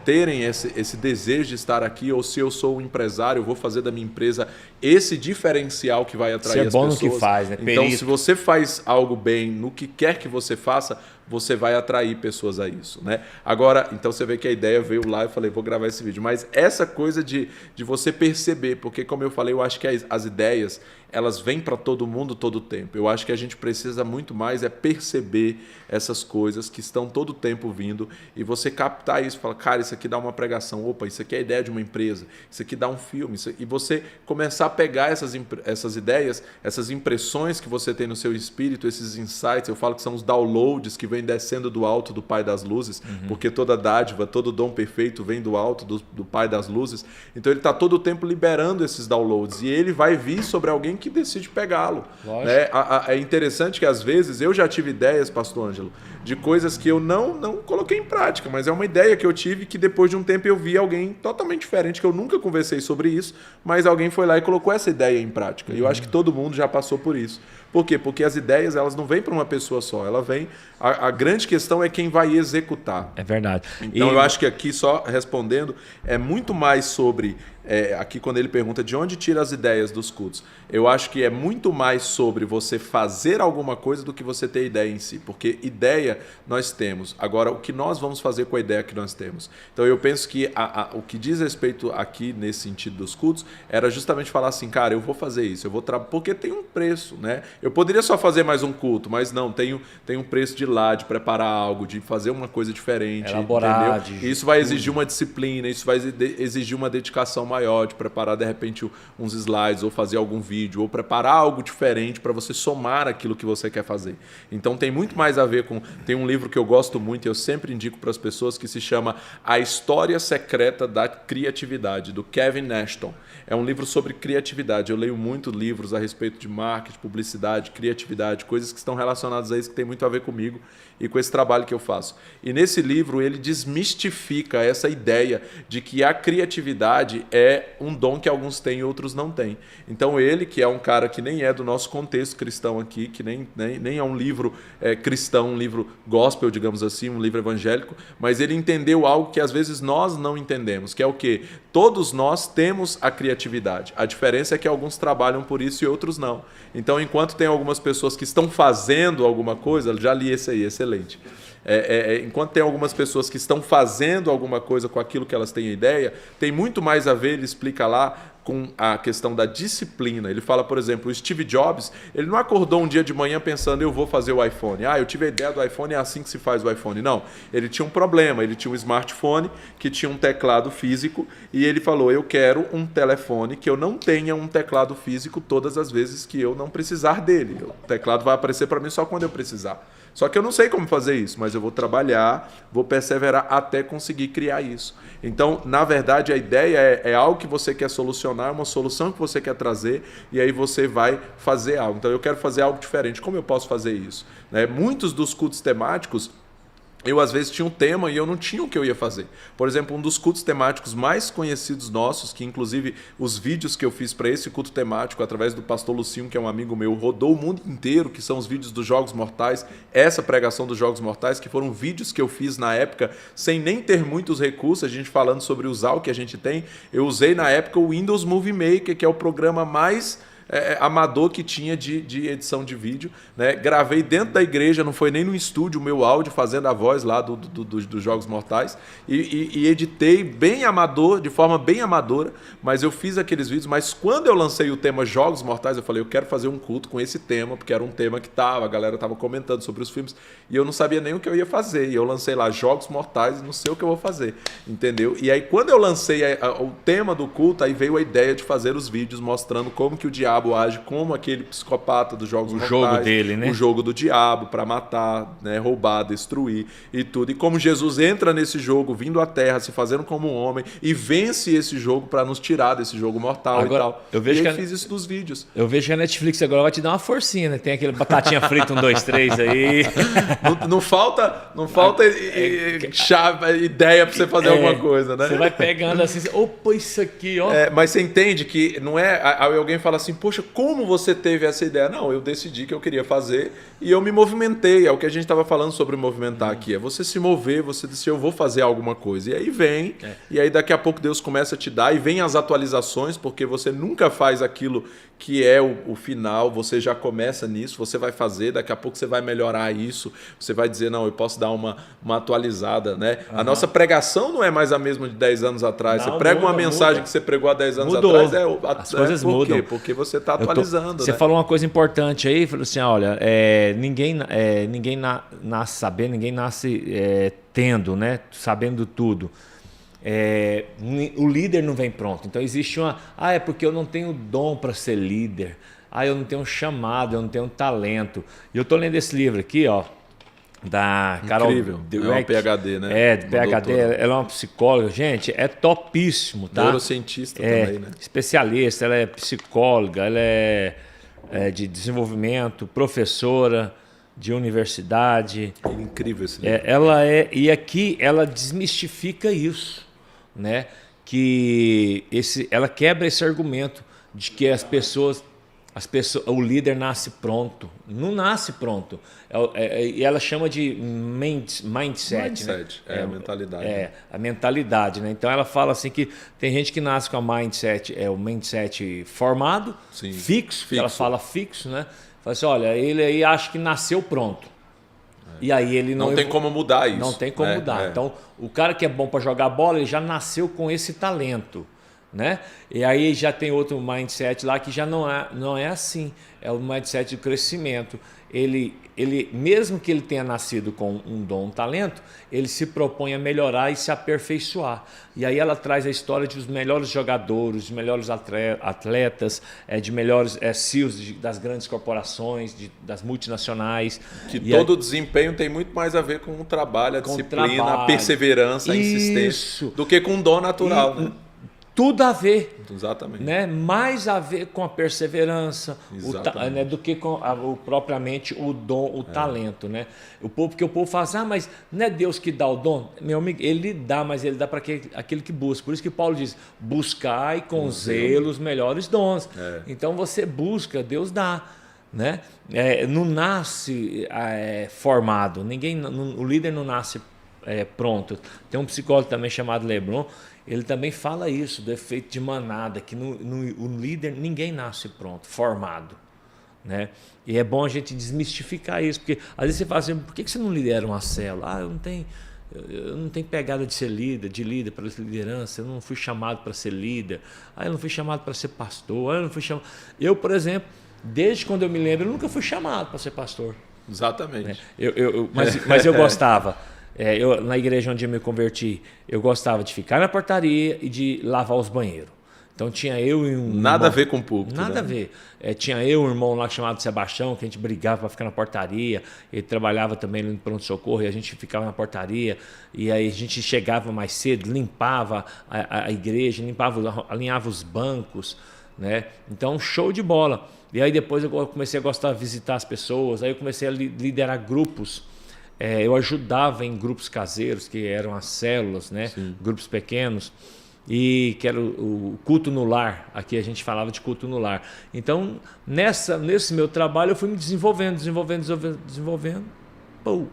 terem esse desejo de estar aqui, ou se eu sou um empresário, eu vou fazer da minha empresa esse diferencial que vai atrair as pessoas. Você é bom no que faz, né? Então, se você faz algo bem no que quer que você faça, você vai atrair pessoas a isso, né? Agora, então você vê que a ideia veio lá e eu falei, vou gravar esse vídeo. Mas essa coisa de você perceber, porque como eu falei, eu acho que as ideias, elas vêm para todo mundo todo o tempo. Eu acho que a gente precisa muito mais perceber essas coisas que estão todo o tempo vindo e você captar isso, falar, cara, isso aqui dá uma pregação, opa, isso aqui é a ideia de uma empresa, isso aqui dá um filme, e você começar a pegar essas ideias, essas impressões que você tem no seu espírito, esses insights, eu falo que são os downloads que vêm descendo do alto do Pai das Luzes, porque toda dádiva, todo dom perfeito vem do alto do Pai das Luzes, então ele está todo o tempo liberando esses downloads e ele vai vir sobre alguém que decide pegá-lo. Né? É interessante que às vezes eu já tive ideias, pastor Ângelo, de coisas que eu não coloquei em prática, mas é uma ideia que eu tive que depois de um tempo eu vi alguém totalmente diferente, que eu nunca conversei sobre isso, mas alguém foi lá e colocou essa ideia em prática. E eu acho que todo mundo já passou por isso. Por quê? Porque as ideias, elas não vêm para uma pessoa só, ela vem... A grande questão é quem vai executar. É verdade. Então eu acho que aqui, só respondendo, é muito mais sobre... aqui quando ele pergunta de onde tira as ideias dos cultos, eu acho que é muito mais sobre você fazer alguma coisa do que você ter ideia em si, porque ideia nós temos. Agora, o que nós vamos fazer com a ideia que nós temos? Então eu penso que o que diz respeito aqui nesse sentido dos cultos era justamente falar assim, cara, eu vou fazer isso, eu vou porque tem um preço, né? Eu poderia só fazer mais um culto, mas não, tem um preço de lá, de preparar algo, de fazer uma coisa diferente, elaborar, isso vai exigir uma disciplina, isso vai exigir uma dedicação maior, de preparar de repente uns slides ou fazer algum vídeo ou preparar algo diferente para você somar aquilo que você quer fazer. Então tem muito mais a ver com... Tem um livro que eu gosto muito e eu sempre indico para as pessoas que se chama A História Secreta da Criatividade, do Kevin Ashton. É um livro sobre criatividade. Eu leio muito livros a respeito de marketing, publicidade, criatividade, coisas que estão relacionadas a isso que tem muito a ver comigo e com esse trabalho que eu faço. E nesse livro ele desmistifica essa ideia de que a criatividade é um dom que alguns têm e outros não têm. Então ele, que é um cara que nem é do nosso contexto cristão aqui, que nem é um livro cristão, um livro gospel, digamos assim, um livro evangélico, mas ele entendeu algo que às vezes nós não entendemos, que é o quê? Todos nós temos a criatividade. A diferença é que alguns trabalham por isso e outros não. Então, enquanto tem algumas pessoas que estão fazendo alguma coisa, já li esse aí, excelente. Enquanto tem algumas pessoas que estão fazendo alguma coisa com aquilo que elas têm a ideia, tem muito mais a ver, ele explica lá, com a questão da disciplina. Ele fala, por exemplo, o Steve Jobs, ele não acordou um dia de manhã pensando, eu vou fazer o iPhone. Eu tive a ideia do iPhone, é assim que se faz o iPhone. Não, ele tinha um problema, ele tinha um smartphone que tinha um teclado físico e ele falou, eu quero um telefone que eu não tenha um teclado físico todas as vezes que eu não precisar dele. O teclado vai aparecer para mim só quando eu precisar. Só que eu não sei como fazer isso, mas eu vou trabalhar, vou perseverar até conseguir criar isso. Então, na verdade, a ideia é algo que você quer solucionar, uma solução que você quer trazer, e aí você vai fazer algo. Então, eu quero fazer algo diferente. Como eu posso fazer isso? Muitos dos cultos temáticos, eu às vezes tinha um tema e eu não tinha o que eu ia fazer. Por exemplo, um dos cultos temáticos mais conhecidos nossos, que inclusive os vídeos que eu fiz para esse culto temático, através do pastor Lucinho, que é um amigo meu, rodou o mundo inteiro, que são os vídeos dos Jogos Mortais, essa pregação dos Jogos Mortais, que foram vídeos que eu fiz na época, sem nem ter muitos recursos, a gente falando sobre usar o que a gente tem. Eu usei na época o Windows Movie Maker, que é o programa mais amador que tinha de edição de vídeo, né? Gravei dentro da igreja, não foi nem no estúdio o meu áudio, fazendo a voz lá dos Jogos Mortais, e editei bem amador, de forma bem amadora, mas eu fiz aqueles vídeos. Mas quando eu lancei o tema Jogos Mortais, eu falei, eu quero fazer um culto com esse tema, porque era um tema que a galera estava comentando sobre os filmes, e eu não sabia nem o que eu ia fazer, e eu lancei lá Jogos Mortais, não sei o que eu vou fazer, entendeu? E aí quando eu lancei o tema do culto, aí veio a ideia de fazer os vídeos mostrando como que o diabo age como aquele psicopata dos Jogos Mortais. O jogo dele, né? O jogo do diabo para matar, né, roubar, destruir e tudo. E como Jesus entra nesse jogo, vindo à Terra, se fazendo como um homem, e vence esse jogo para nos tirar desse jogo mortal. Agora, e tal. Eu vejo e aí fiz isso nos vídeos. Eu vejo que a Netflix agora vai te dar uma forcinha, né? Tem aquele batatinha frita 1, 2, 3 aí. Não falta ideia para você fazer alguma coisa, né? Você vai pegando assim, opa, isso aqui, ó. Mas você entende que não é... Aí alguém fala assim, poxa, como você teve essa ideia? Não, eu decidi que eu queria fazer e eu me movimentei. É o que a gente estava falando sobre movimentar aqui. É você se mover, você disse, eu vou fazer alguma coisa. E aí vem, e aí daqui a pouco Deus começa a te dar, e vem as atualizações, porque você nunca faz aquilo que é o final, você já começa nisso, você vai fazer, daqui a pouco você vai melhorar isso, você vai dizer, não, eu posso dar uma atualizada, né? A nossa pregação não é mais a mesma de 10 anos atrás. Não, você prega uma mensagem que você pregou há 10 anos atrás, as coisas mudam. Quê? Porque você está atualizando. Você falou uma coisa importante aí, falou assim, olha, ninguém nasce sabendo, ninguém nasce tendo, né? Sabendo tudo. O líder não vem pronto. Então existe é porque eu não tenho dom para ser líder. Eu não tenho chamado, eu não tenho talento. E eu estou lendo esse livro aqui, ó, da Carol. Incrível. É uma PhD, né? PhD, ela é uma psicóloga. Gente, é topíssimo, tá? Neurocientista também, né? Especialista, ela é psicóloga, ela é de desenvolvimento, professora de universidade. É incrível esse livro. E aqui ela desmistifica isso, né? Ela quebra esse argumento de que o líder nasce pronto. Não nasce pronto. E ela chama de mindset. Né? A mentalidade. A mentalidade, né? Então ela fala assim que tem gente que nasce com o mindset formado, fixo. Ela fala fixo, né? Fala assim, olha, ele aí acha que nasceu pronto. E aí ele não tem como mudar isso. Não tem como mudar. Então, o cara que é bom para jogar bola, ele já nasceu com esse talento, né? E aí já tem outro mindset lá que já não é assim. É o mindset de crescimento. Ele, mesmo que ele tenha nascido com um dom, um talento, ele se propõe a melhorar e se aperfeiçoar. E aí ela traz a história dos melhores jogadores, de melhores atletas, de melhores CEOs das grandes corporações, das multinacionais. Que todo desempenho tem muito mais a ver com o trabalho, a disciplina, a perseverança, a insistência, do que com um dom natural, né? Tudo a ver. Exatamente. Né? Mais a ver com a perseverança né? Do que com propriamente o dom, o talento. Né? Porque o povo fala assim, mas não é Deus que dá o dom? Meu amigo, ele dá, mas ele dá para aquele que busca. Por isso que Paulo diz, buscai com zelo os melhores dons. Então você busca, Deus dá. Né? Não nasce formado. O líder não nasce pronto. Tem um psicólogo também chamado Lebron. Ele também fala isso, do efeito de manada, que o líder, ninguém nasce pronto, formado. Né? E é bom a gente desmistificar isso, porque às vezes você fala assim, por que você não lidera uma célula? Eu não tenho pegada de ser líder para liderança, eu não fui chamado para ser líder, eu não fui chamado para ser pastor, eu não fui chamado... Eu, por exemplo, desde quando eu me lembro, eu nunca fui chamado para ser pastor. Exatamente. Né? Mas eu gostava. Na igreja onde eu me converti, eu gostava de ficar na portaria e de lavar os banheiros. Então tinha eu e um Nada irmão, a ver com o púlpito. Nada a ver. Tinha eu e um irmão lá chamado Sebastião, que a gente brigava para ficar na portaria. Ele trabalhava também no pronto-socorro e a gente ficava na portaria. E aí a gente chegava mais cedo, limpava a igreja, alinhava os bancos. Né? Então, show de bola. E aí depois eu comecei a gostar de visitar as pessoas. Aí eu comecei a liderar grupos eu ajudava em grupos caseiros, que eram as células, né? Grupos pequenos, e que era o culto no lar. Aqui a gente falava de culto no lar. Então, nesse meu trabalho, eu fui me desenvolvendo. Pô,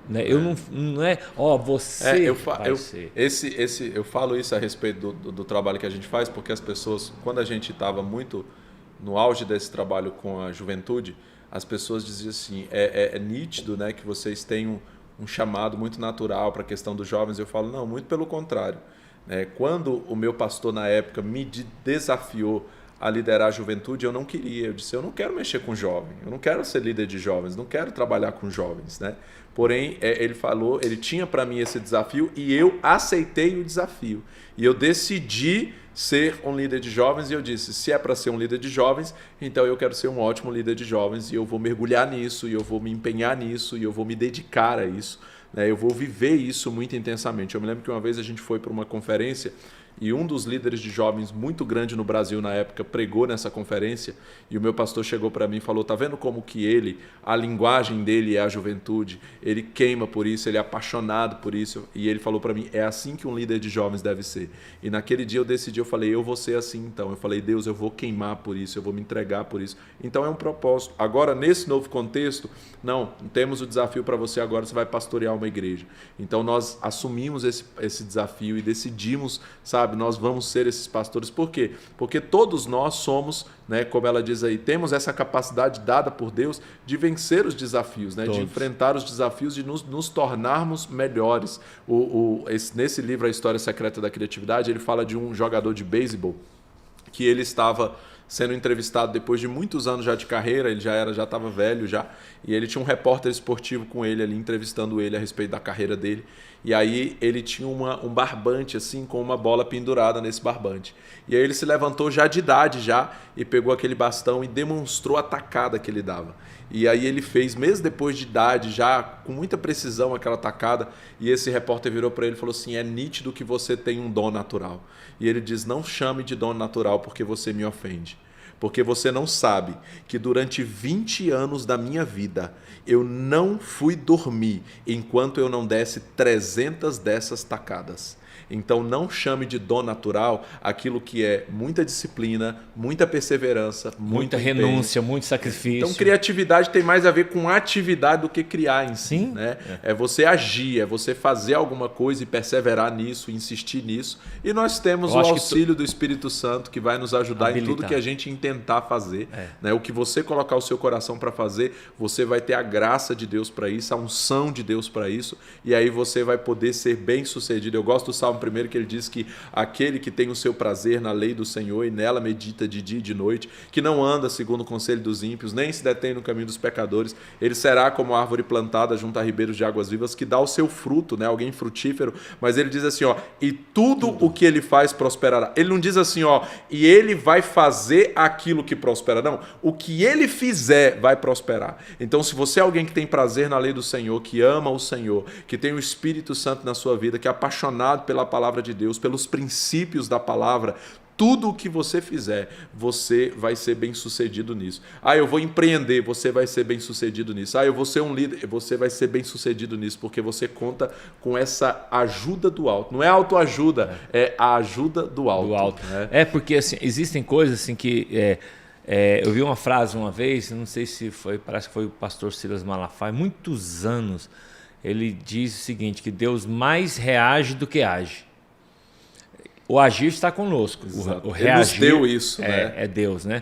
né? Eu não é, você vai ser. Eu falo isso a respeito do trabalho que a gente faz, porque as pessoas, quando a gente estava muito no auge desse trabalho com a juventude, as pessoas diziam assim, é nítido, né, que vocês têm um chamado muito natural para a questão dos jovens. Eu falo, não, muito pelo contrário. Quando o meu pastor na época me desafiou a liderar a juventude, eu não queria. Eu disse, eu não quero mexer com jovem, eu não quero ser líder de jovens, não quero trabalhar com jovens, né? Porém, ele falou, ele tinha para mim esse desafio e eu aceitei o desafio. E eu decidi ser um líder de jovens e eu disse, se é para ser um líder de jovens, então eu quero ser um ótimo líder de jovens e eu vou mergulhar nisso, e eu vou me empenhar nisso, e eu vou me dedicar a isso. Eu vou viver isso muito intensamente. Eu me lembro que uma vez a gente foi para uma conferência e um dos líderes de jovens muito grande no Brasil na época pregou nessa conferência e o meu pastor chegou para mim e falou, tá vendo como que a linguagem dele é a juventude, ele queima por isso, ele é apaixonado por isso, e ele falou para mim, é assim que um líder de jovens deve ser. E naquele dia eu decidi, eu falei, eu vou ser assim então. Eu falei, Deus, eu vou queimar por isso, eu vou me entregar por isso. Então é um propósito. Agora, nesse novo contexto, não temos o desafio para você agora, você vai pastorear uma igreja. Então nós assumimos esse desafio e decidimos, sabe, nós vamos ser esses pastores. Por quê? Porque todos nós somos, né, como ela diz aí, temos essa capacidade dada por Deus de vencer os desafios, né, de enfrentar os desafios, de nos tornarmos melhores. Nesse livro, A História Secreta da Criatividade, ele fala de um jogador de beisebol que ele estava sendo entrevistado depois de muitos anos já de carreira, ele já estava velho já, e ele tinha um repórter esportivo com ele ali, entrevistando ele a respeito da carreira dele, e aí ele tinha um barbante assim, com uma bola pendurada nesse barbante. E aí ele se levantou já de idade já, e pegou aquele bastão e demonstrou a tacada que ele dava. E aí ele fez, mesmo depois de idade, já com muita precisão aquela tacada, e esse repórter virou para ele e falou assim, é nítido que você tem um dom natural. E ele diz, não chame de dom natural porque você me ofende. Porque você não sabe que durante 20 anos da minha vida eu não fui dormir enquanto eu não desse 300 dessas tacadas. Então não chame de dom natural aquilo que é muita disciplina, muita perseverança, muita renúncia, muito sacrifício. Então criatividade tem mais a ver com atividade do que criar em si. Sim. Né? É você agir, é você fazer alguma coisa e perseverar nisso, insistir nisso. E nós temos o auxílio do Espírito Santo que vai nos ajudar em tudo que a gente intentar fazer. Né? O que você colocar o seu coração para fazer, você vai ter a graça de Deus para isso, a unção de Deus para isso, e aí você vai poder ser bem sucedido. Eu gosto do Salmo primeiro que ele diz que aquele que tem o seu prazer na lei do Senhor e nela medita de dia e de noite, que não anda segundo o conselho dos ímpios, nem se detém no caminho dos pecadores, ele será como árvore plantada junto a ribeiros de águas vivas, que dá o seu fruto, né? Alguém frutífero, mas ele diz assim, e tudo o que ele faz prosperará. Ele não diz assim, e ele vai fazer aquilo que prospera, não. O que ele fizer vai prosperar. Então, se você é alguém que tem prazer na lei do Senhor, que ama o Senhor, que tem o Espírito Santo na sua vida, que é apaixonado pela palavra de Deus, pelos princípios da palavra, tudo o que você fizer, você vai ser bem sucedido nisso. Eu vou empreender, você vai ser bem sucedido nisso. Eu vou ser um líder, você vai ser bem sucedido nisso, porque você conta com essa ajuda do alto. Não é autoajuda, é a ajuda do alto. Do alto. Né? Porque assim, existem coisas assim que... eu vi uma frase uma vez, não sei se foi, parece que foi o pastor Silas Malafaia, muitos anos, ele diz o seguinte, que Deus mais reage do que age. O agir está conosco. O reagir, ele nos deu isso. Né? É Deus, né?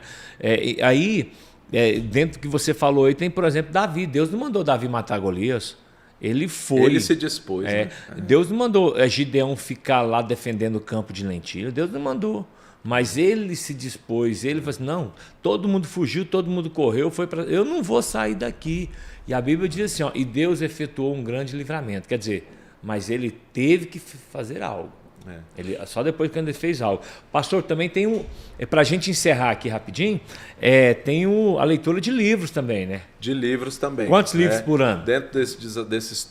Dentro do que você falou aí, tem, por exemplo, Davi. Deus não mandou Davi matar Golias. Ele foi. Ele se dispôs. Né? Deus não mandou Gideão ficar lá defendendo o campo de lentilha. Deus não mandou. Mas ele se dispôs. Ele falou assim, não, todo mundo fugiu, todo mundo correu. Eu não vou sair daqui. E a Bíblia diz assim, e Deus efetuou um grande livramento. Quer dizer, mas ele teve que fazer algo. Ele, só depois que ele fez algo. Pastor, também tem para a gente encerrar aqui rapidinho, tem a leitura de livros também, né? De livros também. Quantos livros por ano? Dentro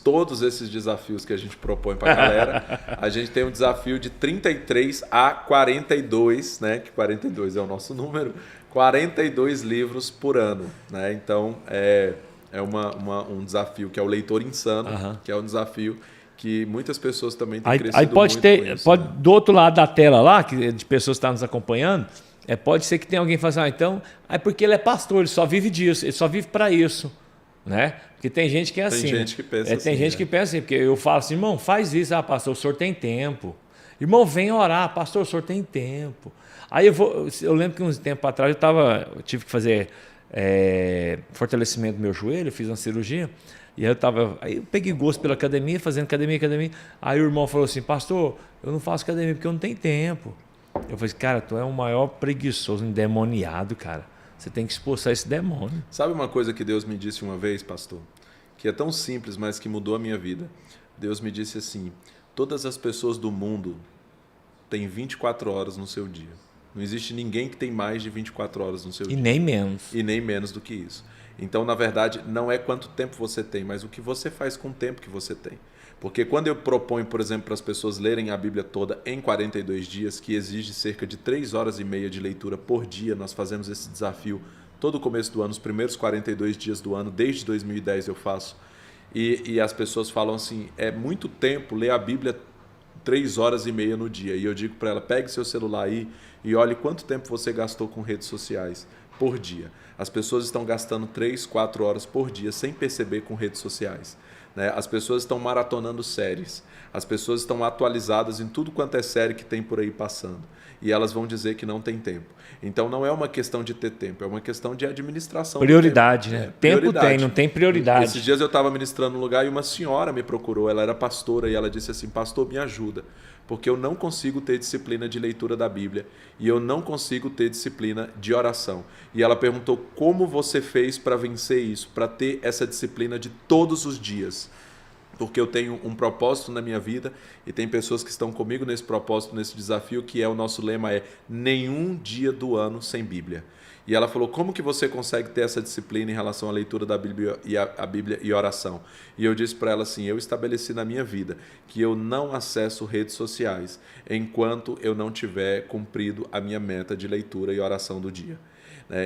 todos esses desafios que a gente propõe para a galera, a gente tem um desafio de 33 a 42, né? Que 42 é o nosso número, 42 livros por ano, né? Então, é um desafio que é o Leitor Insano, que é um desafio que muitas pessoas também têm crescido muito com isso, pode, do outro lado da tela lá, de pessoas que estão nos acompanhando, pode ser que tenha alguém falando, então, porque ele é pastor, ele só vive disso, ele só vive para isso, né? Porque tem gente que é assim. Tem gente que pensa assim. Tem gente que pensa assim, porque eu falo assim, irmão, faz isso, pastor, o senhor tem tempo. Irmão, vem orar, pastor, o senhor tem tempo. Aí eu lembro que uns tempo atrás eu tive que fazer fortalecimento do meu joelho, fiz uma cirurgia. E aí eu peguei gosto pela academia, fazendo academia. Aí o irmão falou assim, pastor, eu não faço academia porque eu não tenho tempo. Eu falei, cara, tu é o maior preguiçoso, endemoniado, cara. Você tem que expulsar esse demônio. Sabe uma coisa que Deus me disse uma vez, pastor? Que é tão simples, mas que mudou a minha vida. Deus me disse assim, todas as pessoas do mundo têm 24 horas no seu dia. Não existe ninguém que tem mais de 24 horas no seu dia. E nem menos. E nem menos do que isso. Então, na verdade, não é quanto tempo você tem, mas o que você faz com o tempo que você tem. Porque quando eu proponho, por exemplo, para as pessoas lerem a Bíblia toda em 42 dias, que exige cerca de 3 horas e meia de leitura por dia, nós fazemos esse desafio todo o começo do ano, os primeiros 42 dias do ano, desde 2010 eu faço. E as pessoas falam assim, é muito tempo ler a Bíblia 3 horas e meia no dia. E eu digo para ela, pegue seu celular aí e olhe quanto tempo você gastou com redes sociais por dia. As pessoas estão gastando 3, 4 horas por dia sem perceber com redes sociais. Né? As pessoas estão maratonando séries. As pessoas estão atualizadas em tudo quanto é série que tem por aí passando. E elas vão dizer que não tem tempo. Então não é uma questão de ter tempo, é uma questão de administração. Prioridade, né? Tempo tem, não tem prioridade. Esses dias eu estava ministrando num lugar e uma senhora me procurou, ela era pastora e ela disse assim, pastor, me ajuda, porque eu não consigo ter disciplina de leitura da Bíblia e eu não consigo ter disciplina de oração. E ela perguntou como você fez para vencer isso, para ter essa disciplina de todos os dias. Porque eu tenho um propósito na minha vida e tem pessoas que estão comigo nesse propósito, nesse desafio, que o nosso lema é nenhum dia do ano sem Bíblia. E ela falou, como que você consegue ter essa disciplina em relação à leitura da Bíblia a Bíblia e oração? E eu disse para ela assim, eu estabeleci na minha vida que eu não acesso redes sociais enquanto eu não tiver cumprido a minha meta de leitura e oração do dia.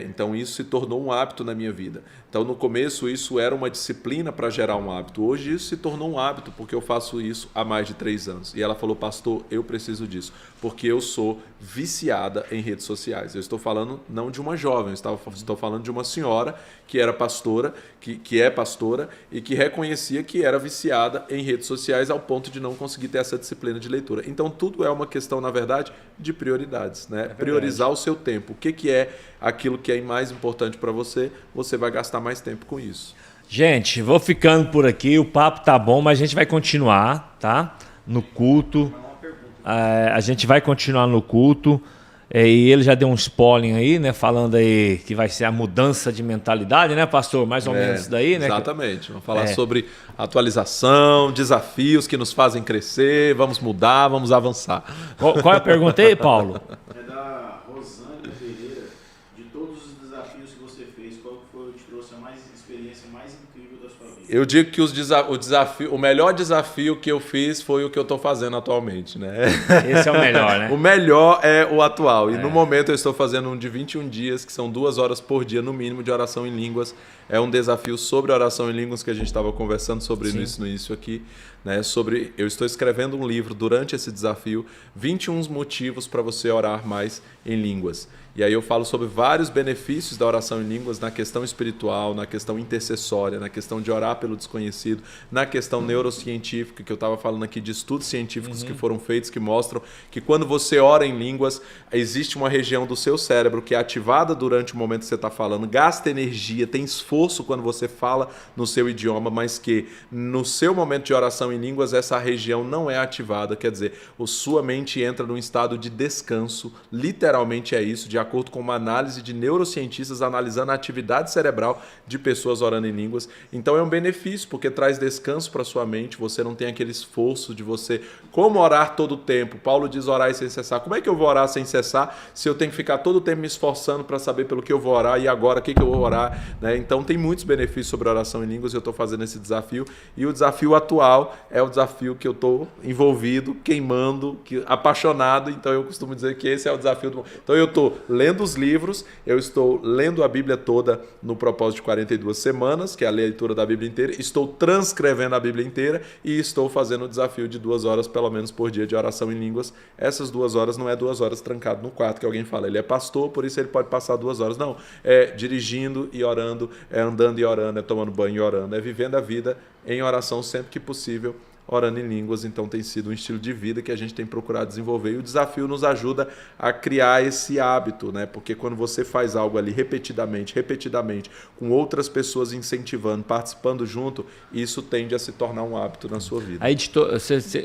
Então isso se tornou um hábito na minha vida. Então no começo isso era uma disciplina para gerar um hábito. Hoje isso se tornou um hábito porque eu faço isso há mais de 3 anos. E ela falou, pastor, eu preciso disso, porque eu sou viciada em redes sociais. Eu estou falando não de uma jovem, estou falando de uma senhora que era pastora, que é pastora e que reconhecia que era viciada em redes sociais ao ponto de não conseguir ter essa disciplina de leitura. Então tudo é uma questão, na verdade, de prioridades, né? Priorizar o seu tempo. O que é aquilo que é mais importante para você, você vai gastar mais tempo com isso. Gente, vou ficando por aqui, o papo tá bom, mas a gente vai continuar, tá? No culto. A gente vai continuar no culto. E ele já deu um spoiler aí, né? Falando aí que vai ser a mudança de mentalidade, né, pastor? Mais ou menos isso daí, né? Exatamente. Vamos falar sobre atualização, desafios que nos fazem crescer, vamos mudar, vamos avançar. Qual é a pergunta aí, Paulo? É da Rosângela Ferreira. De todos os desafios que você fez, qual foi o que te trouxe a experiência mais incrível da sua vida? Eu digo que o melhor desafio que eu fiz foi o que eu estou fazendo atualmente, né? Esse é o melhor, né? O melhor é o atual. E no momento eu estou fazendo um de 21 dias, que são 2 horas por dia, no mínimo, de oração em línguas. É um desafio sobre oração em línguas que a gente estava conversando sobre isso no início aqui. Né? Eu estou escrevendo um livro durante esse desafio, 21 motivos para você orar mais em línguas. E aí eu falo sobre vários benefícios da oração em línguas na questão espiritual, na questão intercessória, na questão de orar pelo desconhecido, na questão neurocientífica, que eu estava falando aqui de estudos científicos que foram feitos, que mostram que quando você ora em línguas, existe uma região do seu cérebro que é ativada durante o momento que você está falando, gasta energia, tem esforço quando você fala no seu idioma, mas que no seu momento de oração em línguas, essa região não é ativada, quer dizer, sua mente entra num estado de descanso, literalmente é isso, de acordo com uma análise de neurocientistas analisando a atividade cerebral de pessoas orando em línguas. Então é um benefício, porque traz descanso para sua mente, você não tem aquele esforço de você... Como orar todo o tempo? Paulo diz orar sem cessar. Como é que eu vou orar sem cessar se eu tenho que ficar todo o tempo me esforçando para saber pelo que eu vou orar e agora o que eu vou orar? Né? Então tem muitos benefícios sobre a oração em línguas e eu estou fazendo esse desafio. E o desafio atual é o desafio que eu estou envolvido, queimando, apaixonado. Então eu costumo dizer que esse é o desafio. Então eu estou lendo os livros, eu estou lendo a Bíblia toda no propósito de 42 semanas, que é a leitura da Bíblia inteira, estou transcrevendo a Bíblia inteira e estou fazendo o desafio de 2 horas, pelo menos por dia, de oração em línguas. Essas 2 horas não é 2 horas trancado no quarto, que alguém fala, ele é pastor, por isso ele pode passar 2 horas. Não, é dirigindo e orando, é andando e orando, é tomando banho e orando, é vivendo a vida em oração sempre que possível, orando em línguas. Então tem sido um estilo de vida que a gente tem procurado desenvolver, e o desafio nos ajuda a criar esse hábito, né? Porque quando você faz algo ali repetidamente, com outras pessoas incentivando, participando junto, isso tende a se tornar um hábito na sua vida.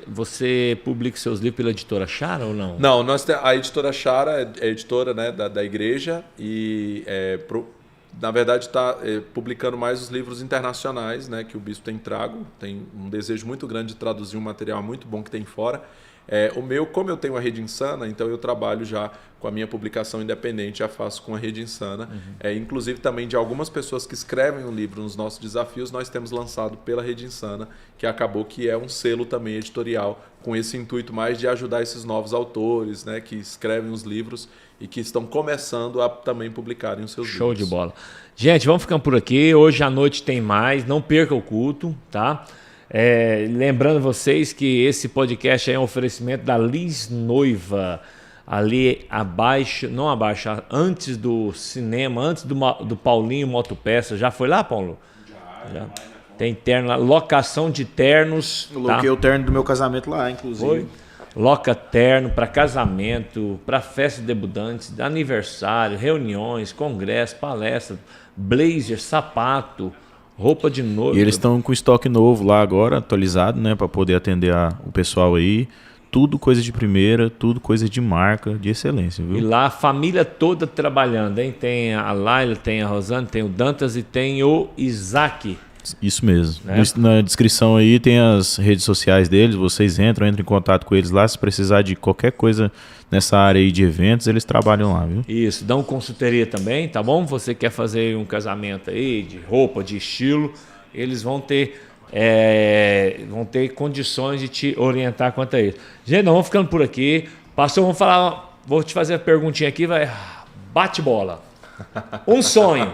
Você publica seus livros pela editora Chara ou não? Não, a editora Chara é editora, né, da igreja, e na verdade está publicando mais os livros internacionais, né, que o bispo tem trago. Tem um desejo muito grande de traduzir um material muito bom que tem fora. Como eu tenho a Rede Insana, então eu trabalho já com a minha publicação independente, já faço com a Rede Insana. Inclusive também de algumas pessoas que escrevem um livro nos nossos desafios, nós temos lançado pela Rede Insana, que acabou que é um selo também editorial, com esse intuito mais de ajudar esses novos autores, né, que escrevem os livros e que estão começando a também publicarem os seus livros. Show de bola. Gente, vamos ficando por aqui. Hoje à noite tem mais. Não perca o culto, tá? Lembrando vocês que esse podcast é um oferecimento da Liz Noiva. Ali abaixo, não abaixo, antes do cinema, antes do Paulinho Motopeça. Já foi lá, Paulo? Já. Tem terno lá, locação de ternos. Eu coloquei o terno do meu casamento lá, inclusive. Foi? Loca terno para casamento, para festa de debutantes, aniversário, reuniões, congresso, palestra, blazer, sapato, roupa de noiva. E eles estão com estoque novo lá agora, atualizado, né, para poder atender o pessoal aí. Tudo coisa de primeira, tudo coisa de marca, de excelência, viu? E lá a família toda trabalhando, hein? Tem a Laila, tem a Rosane, tem o Dantas e tem o Isaac. Isso mesmo. Né? Na descrição aí tem as redes sociais deles, vocês entram em contato com eles lá, se precisar de qualquer coisa nessa área aí de eventos, eles trabalham lá, viu? Isso, dão consultoria também, tá bom? Você quer fazer um casamento aí, de roupa, de estilo, eles vão ter condições de te orientar quanto a isso. Gente, nós vamos ficando por aqui. Pastor, vou te fazer a perguntinha aqui, bate bola. Um sonho.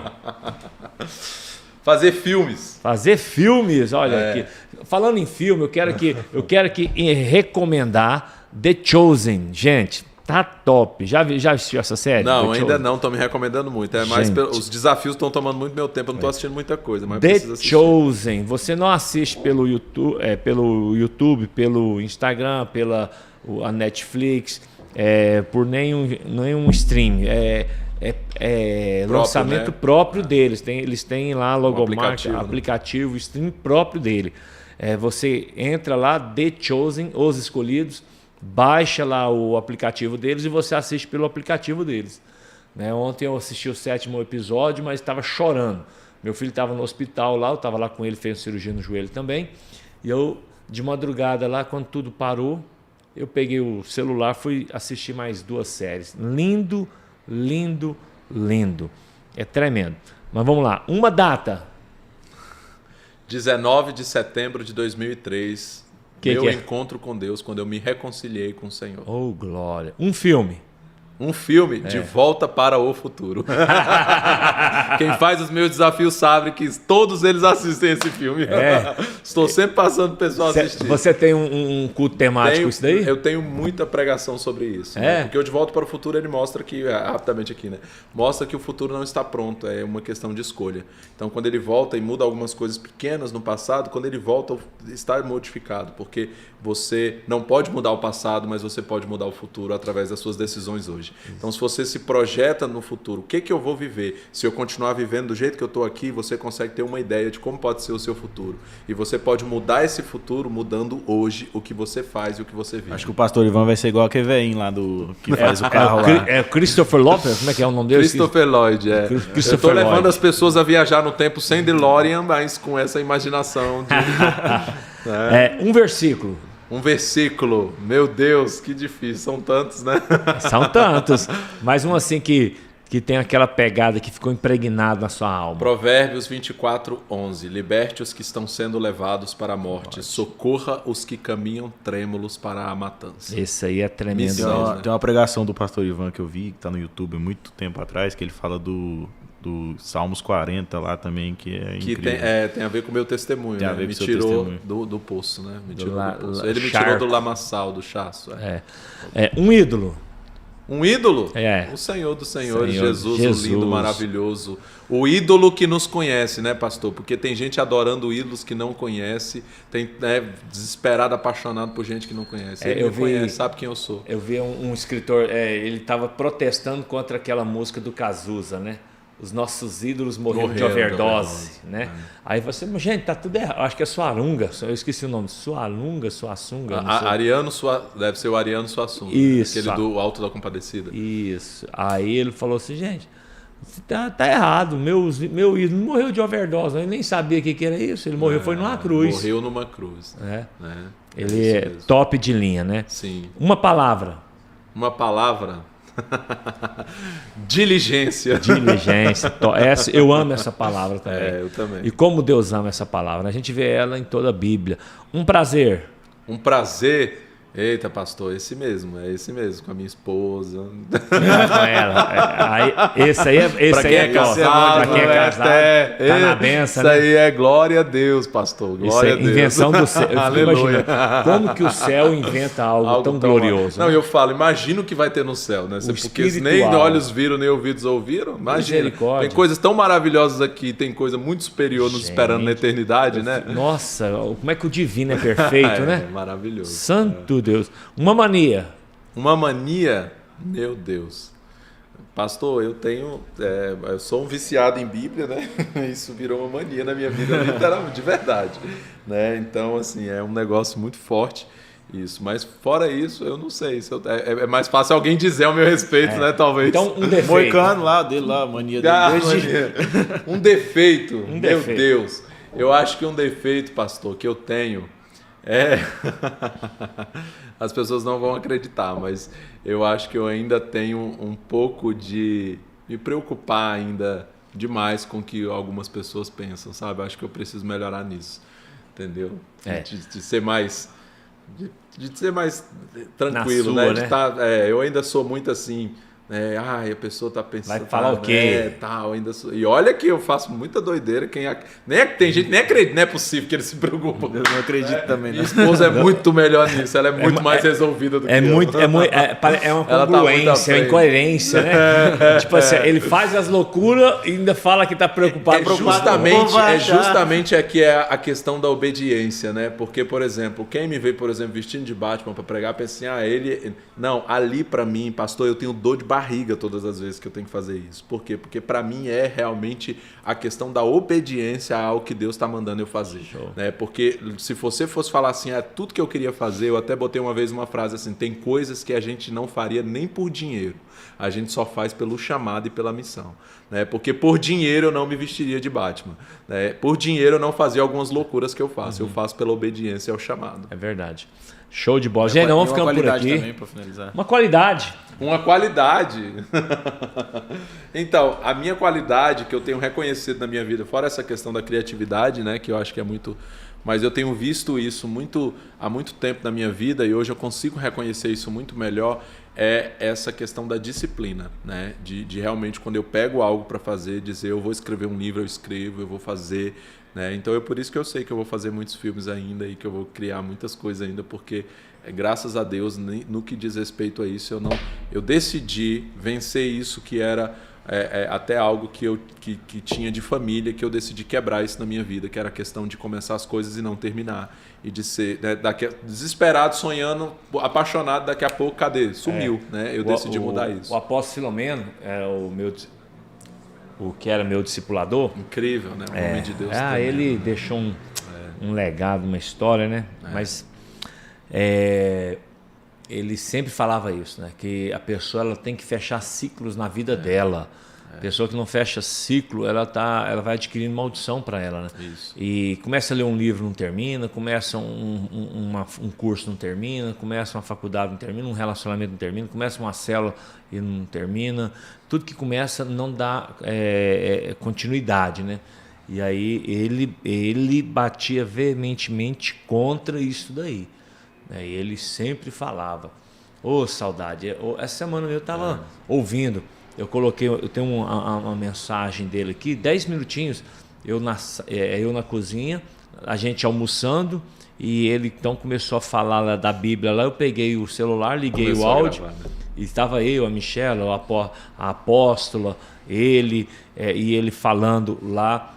Fazer filmes. Fazer filmes, olha aqui. Falando em filme, eu quero aqui recomendar The Chosen. Gente, tá top. Já assistiu essa série? Não, ainda não. Tô me recomendando muito. Os desafios estão tomando muito meu tempo. Eu não tô assistindo muita coisa, mas preciso assistir. The Chosen. Você não assiste pelo YouTube, pelo Instagram, pela a Netflix, por nenhum stream. Lançamento próprio deles. Eles têm lá logomarca, aplicativo, stream próprio dele. Você entra lá, The Chosen, Os Escolhidos, baixa lá o aplicativo deles e você assiste pelo aplicativo deles. Ontem eu assisti o 7º episódio, mas estava chorando. Meu filho estava no hospital lá, eu estava lá com ele, fez cirurgia no joelho também. E eu, de madrugada lá, quando tudo parou, eu peguei o celular, fui assistir mais 2 séries. Lindo, lindo, lindo. É tremendo. Mas vamos lá. Uma data. 19 de setembro de 2003. Meu encontro com Deus, quando eu me reconciliei com o Senhor. Oh, glória. Um filme. Um filme de Volta para o Futuro. Quem faz os meus desafios sabe que todos eles assistem esse filme. Estou sempre passando o pessoal assistir. Você tem um culto temático isso daí? Eu tenho muita pregação sobre isso. Porque o De Volta para o Futuro ele mostra que, rapidamente aqui, né? Mostra que o futuro não está pronto, é uma questão de escolha. Então, quando ele volta e muda algumas coisas pequenas no passado, quando ele volta, está modificado. Porque você não pode mudar o passado, mas você pode mudar o futuro através das suas decisões hoje. Então, se você se projeta no futuro, o que eu vou viver? Se eu continuar vivendo do jeito que eu estou aqui, você consegue ter uma ideia de como pode ser o seu futuro. E você pode mudar esse futuro mudando hoje o que você faz e o que você vive. Acho que o pastor Ivan vai ser igual aquele velhinho lá que faz o carro lá. É Christopher Lopez? Como é que é o nome dele? Christopher Lloyd, Eu estou levando as pessoas a viajar no tempo sem DeLorean, mas com essa imaginação de... Um versículo. Um versículo, meu Deus, que difícil, são tantos, né? São tantos, mas um assim que que tem aquela pegada que ficou impregnada na sua alma. Provérbios 24:11. Liberte os que estão sendo levados para a morte. Socorra os que caminham trêmulos para a matança. Esse aí é tremendo. Missão. Tem uma pregação do pastor Ivan que eu vi, que tá no YouTube muito tempo atrás, que ele fala do Salmos 40 lá também, que é Que incrível. tem a ver com o meu testemunho. Tem a né? ver com Me o seu tirou testemunho. do poço, né? Me Do tirou la- do poço. la- Ele me charco. tirou do lamaçal, do chasso. Um ídolo. Um ídolo? É. O Senhor dos Senhores, Senhor, Jesus, Jesus. o lindo, maravilhoso. O ídolo que nos conhece, né, pastor? Porque tem gente adorando ídolos que não conhece, tem desesperado, apaixonado por gente que não conhece. Ele eu me vi- conhece, sabe quem eu sou. Eu vi um escritor, ele estava protestando contra aquela música do Cazuza, né? Os nossos ídolos morreram de Morreram de overdose, overdose, né? Aí você, gente, tá tudo errado. Acho que é Suarunga, eu esqueci o nome. Sualunga, Suassunga, não sei. Deve ser o Ariano Suassuna. Isso. Aquele do Alto da Compadecida. Isso. Aí ele falou assim, gente, tá errado. Meu ídolo não morreu de overdose. Eu nem sabia o que era isso. Ele morreu, foi numa cruz. Morreu numa cruz. Né? Né? Ele isso é mesmo. top de linha, né? Sim. Uma palavra. Uma palavra. Diligência. Diligência. Eu amo essa palavra também. Eu também. E como Deus ama essa palavra. A gente vê ela em toda a Bíblia. Um prazer. Um prazer. Eita, pastor, é esse mesmo, com a minha esposa. Com ela. Esse aí é casado, Pra quem é casado, tá na benção, isso né? aí é glória a Deus, pastor. Isso Glória é a Deus. invenção do céu. Eu fico Aleluia. imaginando como que o céu inventa algo tão glorioso. Não, né? eu falo, imagina o que vai ter no céu, né? Porque nem espiritual. olhos viram, nem ouvidos ouviram. Imagina. Misericórdia. Tem coisas tão maravilhosas aqui, tem coisa muito superior nos Gente, esperando na eternidade, né? Nossa, como é que o divino é perfeito, né? Maravilhoso. Santo Deus. Uma mania. Uma mania, meu Deus. Pastor, eu sou um viciado em Bíblia, né? Isso virou uma mania na minha vida, literalmente, de verdade. Né? Então, assim, é um negócio muito forte isso. Mas fora isso, eu não sei. É mais fácil alguém dizer ao meu respeito, né? Talvez. Então, um defeito. Moicano lá, dele lá, a mania dele. Mania. Um defeito, meu defeito. Deus. Eu acho que um defeito, pastor, que eu tenho as pessoas não vão acreditar, mas eu acho que eu ainda tenho um pouco de me preocupar ainda demais com o que algumas pessoas pensam, sabe? Acho que eu preciso melhorar nisso, entendeu? De ser mais ser mais tranquilo, Na sua, né? Eu ainda sou muito assim. A pessoa tá pensando. Vai falar o quê? Ainda sou. E olha que eu faço muita doideira. Tem gente que nem acredita, não é possível que ele se preocupa. Eu não acredito também, Minha não. esposa é muito melhor nisso, ela é muito mais resolvida do que eu. É uma Ela tá muito à congruência, uma frente. incoerência, né? Tipo assim, ele faz as loucuras e ainda fala que tá preocupado. Justamente aqui é a questão da obediência, né? Porque, por exemplo, quem me vê, por exemplo, vestindo de Batman para pregar, pensa assim, ele... Não, ali para mim, pastor, eu tenho dor de barriga todas as vezes que eu tenho que fazer isso. Por quê? Porque para mim é realmente a questão da obediência ao que Deus está mandando eu fazer. Né? Porque se você fosse falar assim, tudo que eu queria fazer, eu até botei uma vez uma frase assim, tem coisas que a gente não faria nem por dinheiro. A gente só faz pelo chamado e pela missão. Né? Porque por dinheiro eu não me vestiria de Batman. Né? Por dinheiro eu não fazia algumas loucuras que eu faço. Eu faço pela obediência ao chamado. É verdade. Show de bola. Gente, vamos ficando por aqui. Também, pra finalizar. Uma qualidade. Uma qualidade. Então, a minha qualidade que eu tenho reconhecido na minha vida, fora essa questão da criatividade, né, que eu acho que é muito... Mas eu tenho visto isso há muito tempo na minha vida e hoje eu consigo reconhecer isso muito melhor, é essa questão da disciplina, né? De realmente, quando eu pego algo para fazer, dizer eu vou escrever um livro, eu escrevo, eu vou fazer... Né? Então é por isso que eu sei que eu vou fazer muitos filmes ainda e que eu vou criar muitas coisas ainda, porque graças a Deus, no que diz respeito a isso, eu decidi vencer isso que era até algo que tinha de família, que eu decidi quebrar isso na minha vida, que era a questão de começar as coisas e não terminar. E de ser desesperado, sonhando, apaixonado, daqui a pouco, cadê? Sumiu. Né? Eu decidi mudar isso. O apóstolo Filomeno era o que era meu discipulador. Incrível, né? O homem de Deus também. Ele deixou um legado, uma história, né? Mas ele sempre falava isso, né? Que a pessoa ela tem que fechar ciclos na vida dela. Pessoa que não fecha ciclo, ela vai adquirindo maldição para ela, né? Isso. E começa a ler um livro, não termina, começa um curso, não termina, começa uma faculdade, não termina, um relacionamento, não termina, começa uma célula e não termina. Tudo que começa não dá continuidade, né? E aí ele batia veementemente contra isso daí, né? E ele sempre falava, saudade. Essa semana eu estava ouvindo. Eu tenho uma mensagem dele aqui, 10 minutinhos, eu na cozinha, a gente almoçando, e ele então começou a falar lá da Bíblia. Lá eu peguei o celular, liguei o áudio, e estava eu, a Michela, a apóstola, ele, e ele falando lá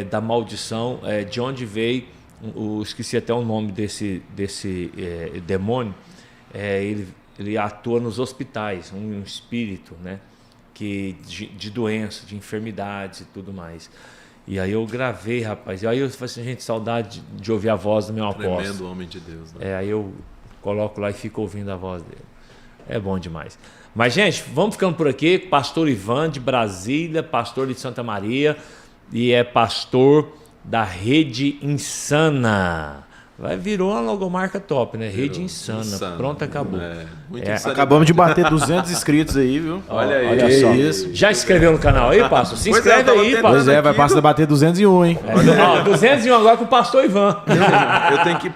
da maldição, de onde veio, esqueci até o nome desse demônio, ele atua nos hospitais, um espírito, né? De doenças, de enfermidades e tudo mais. E aí eu gravei, rapaz. E aí eu falei assim, gente, saudade de ouvir a voz do meu apóstolo. Tremendo homem de Deus, né? Aí eu coloco lá e fico ouvindo a voz dele. É bom demais. Mas, gente, vamos ficando por aqui. Pastor Ivan de Brasília, pastor de Santa Maria, e é pastor da Rede Insana. Virou uma logomarca top, né? Rede Insana. Pronto, acabou. Acabamos de bater 200 inscritos aí, viu? Olha aí. Olha só. Isso. Já se inscreveu no canal aí, pastor? Se inscreve aí, pastor. Pois vai passar a bater 201, hein? 201 agora com o pastor Ivan.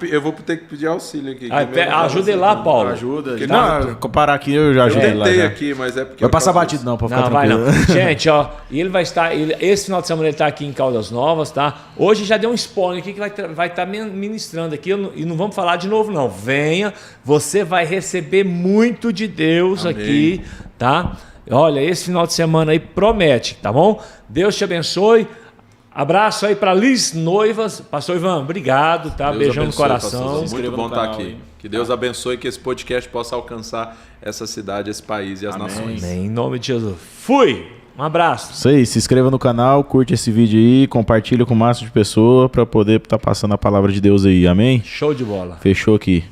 Eu vou ter que pedir auxílio aqui. Ajuda ele lá, Paulo. Ajuda. Não, comparar aqui, eu já ajudo ele lá. Eu tentei aqui, mas é porque... Vai passar batido não, pra ficar tranquilo. Vai não. Gente, e ele vai estar... esse final de semana ele está aqui em Caldas Novas, tá? Hoje já deu um spoiler aqui que vai estar ministrando aqui, e não vamos falar de novo não. Venha, você vai receber muito de Deus. Amém. Aqui, tá? Olha, esse final de semana aí promete, tá bom? Deus te abençoe. Abraço aí para Liz Noivas. Pastor Ivan, obrigado, tá? Deus beijão abençoe, no coração. Pastor, muito bom estar aqui. Hein? Que Deus abençoe, que esse podcast possa alcançar essa cidade, esse país e as nações. Amém. Em nome de Jesus. Fui! Um abraço. Isso aí, se inscreva no canal, curte esse vídeo aí, compartilha com o máximo de pessoas para poder estar passando a palavra de Deus aí, amém? Show de bola. Fechou aqui.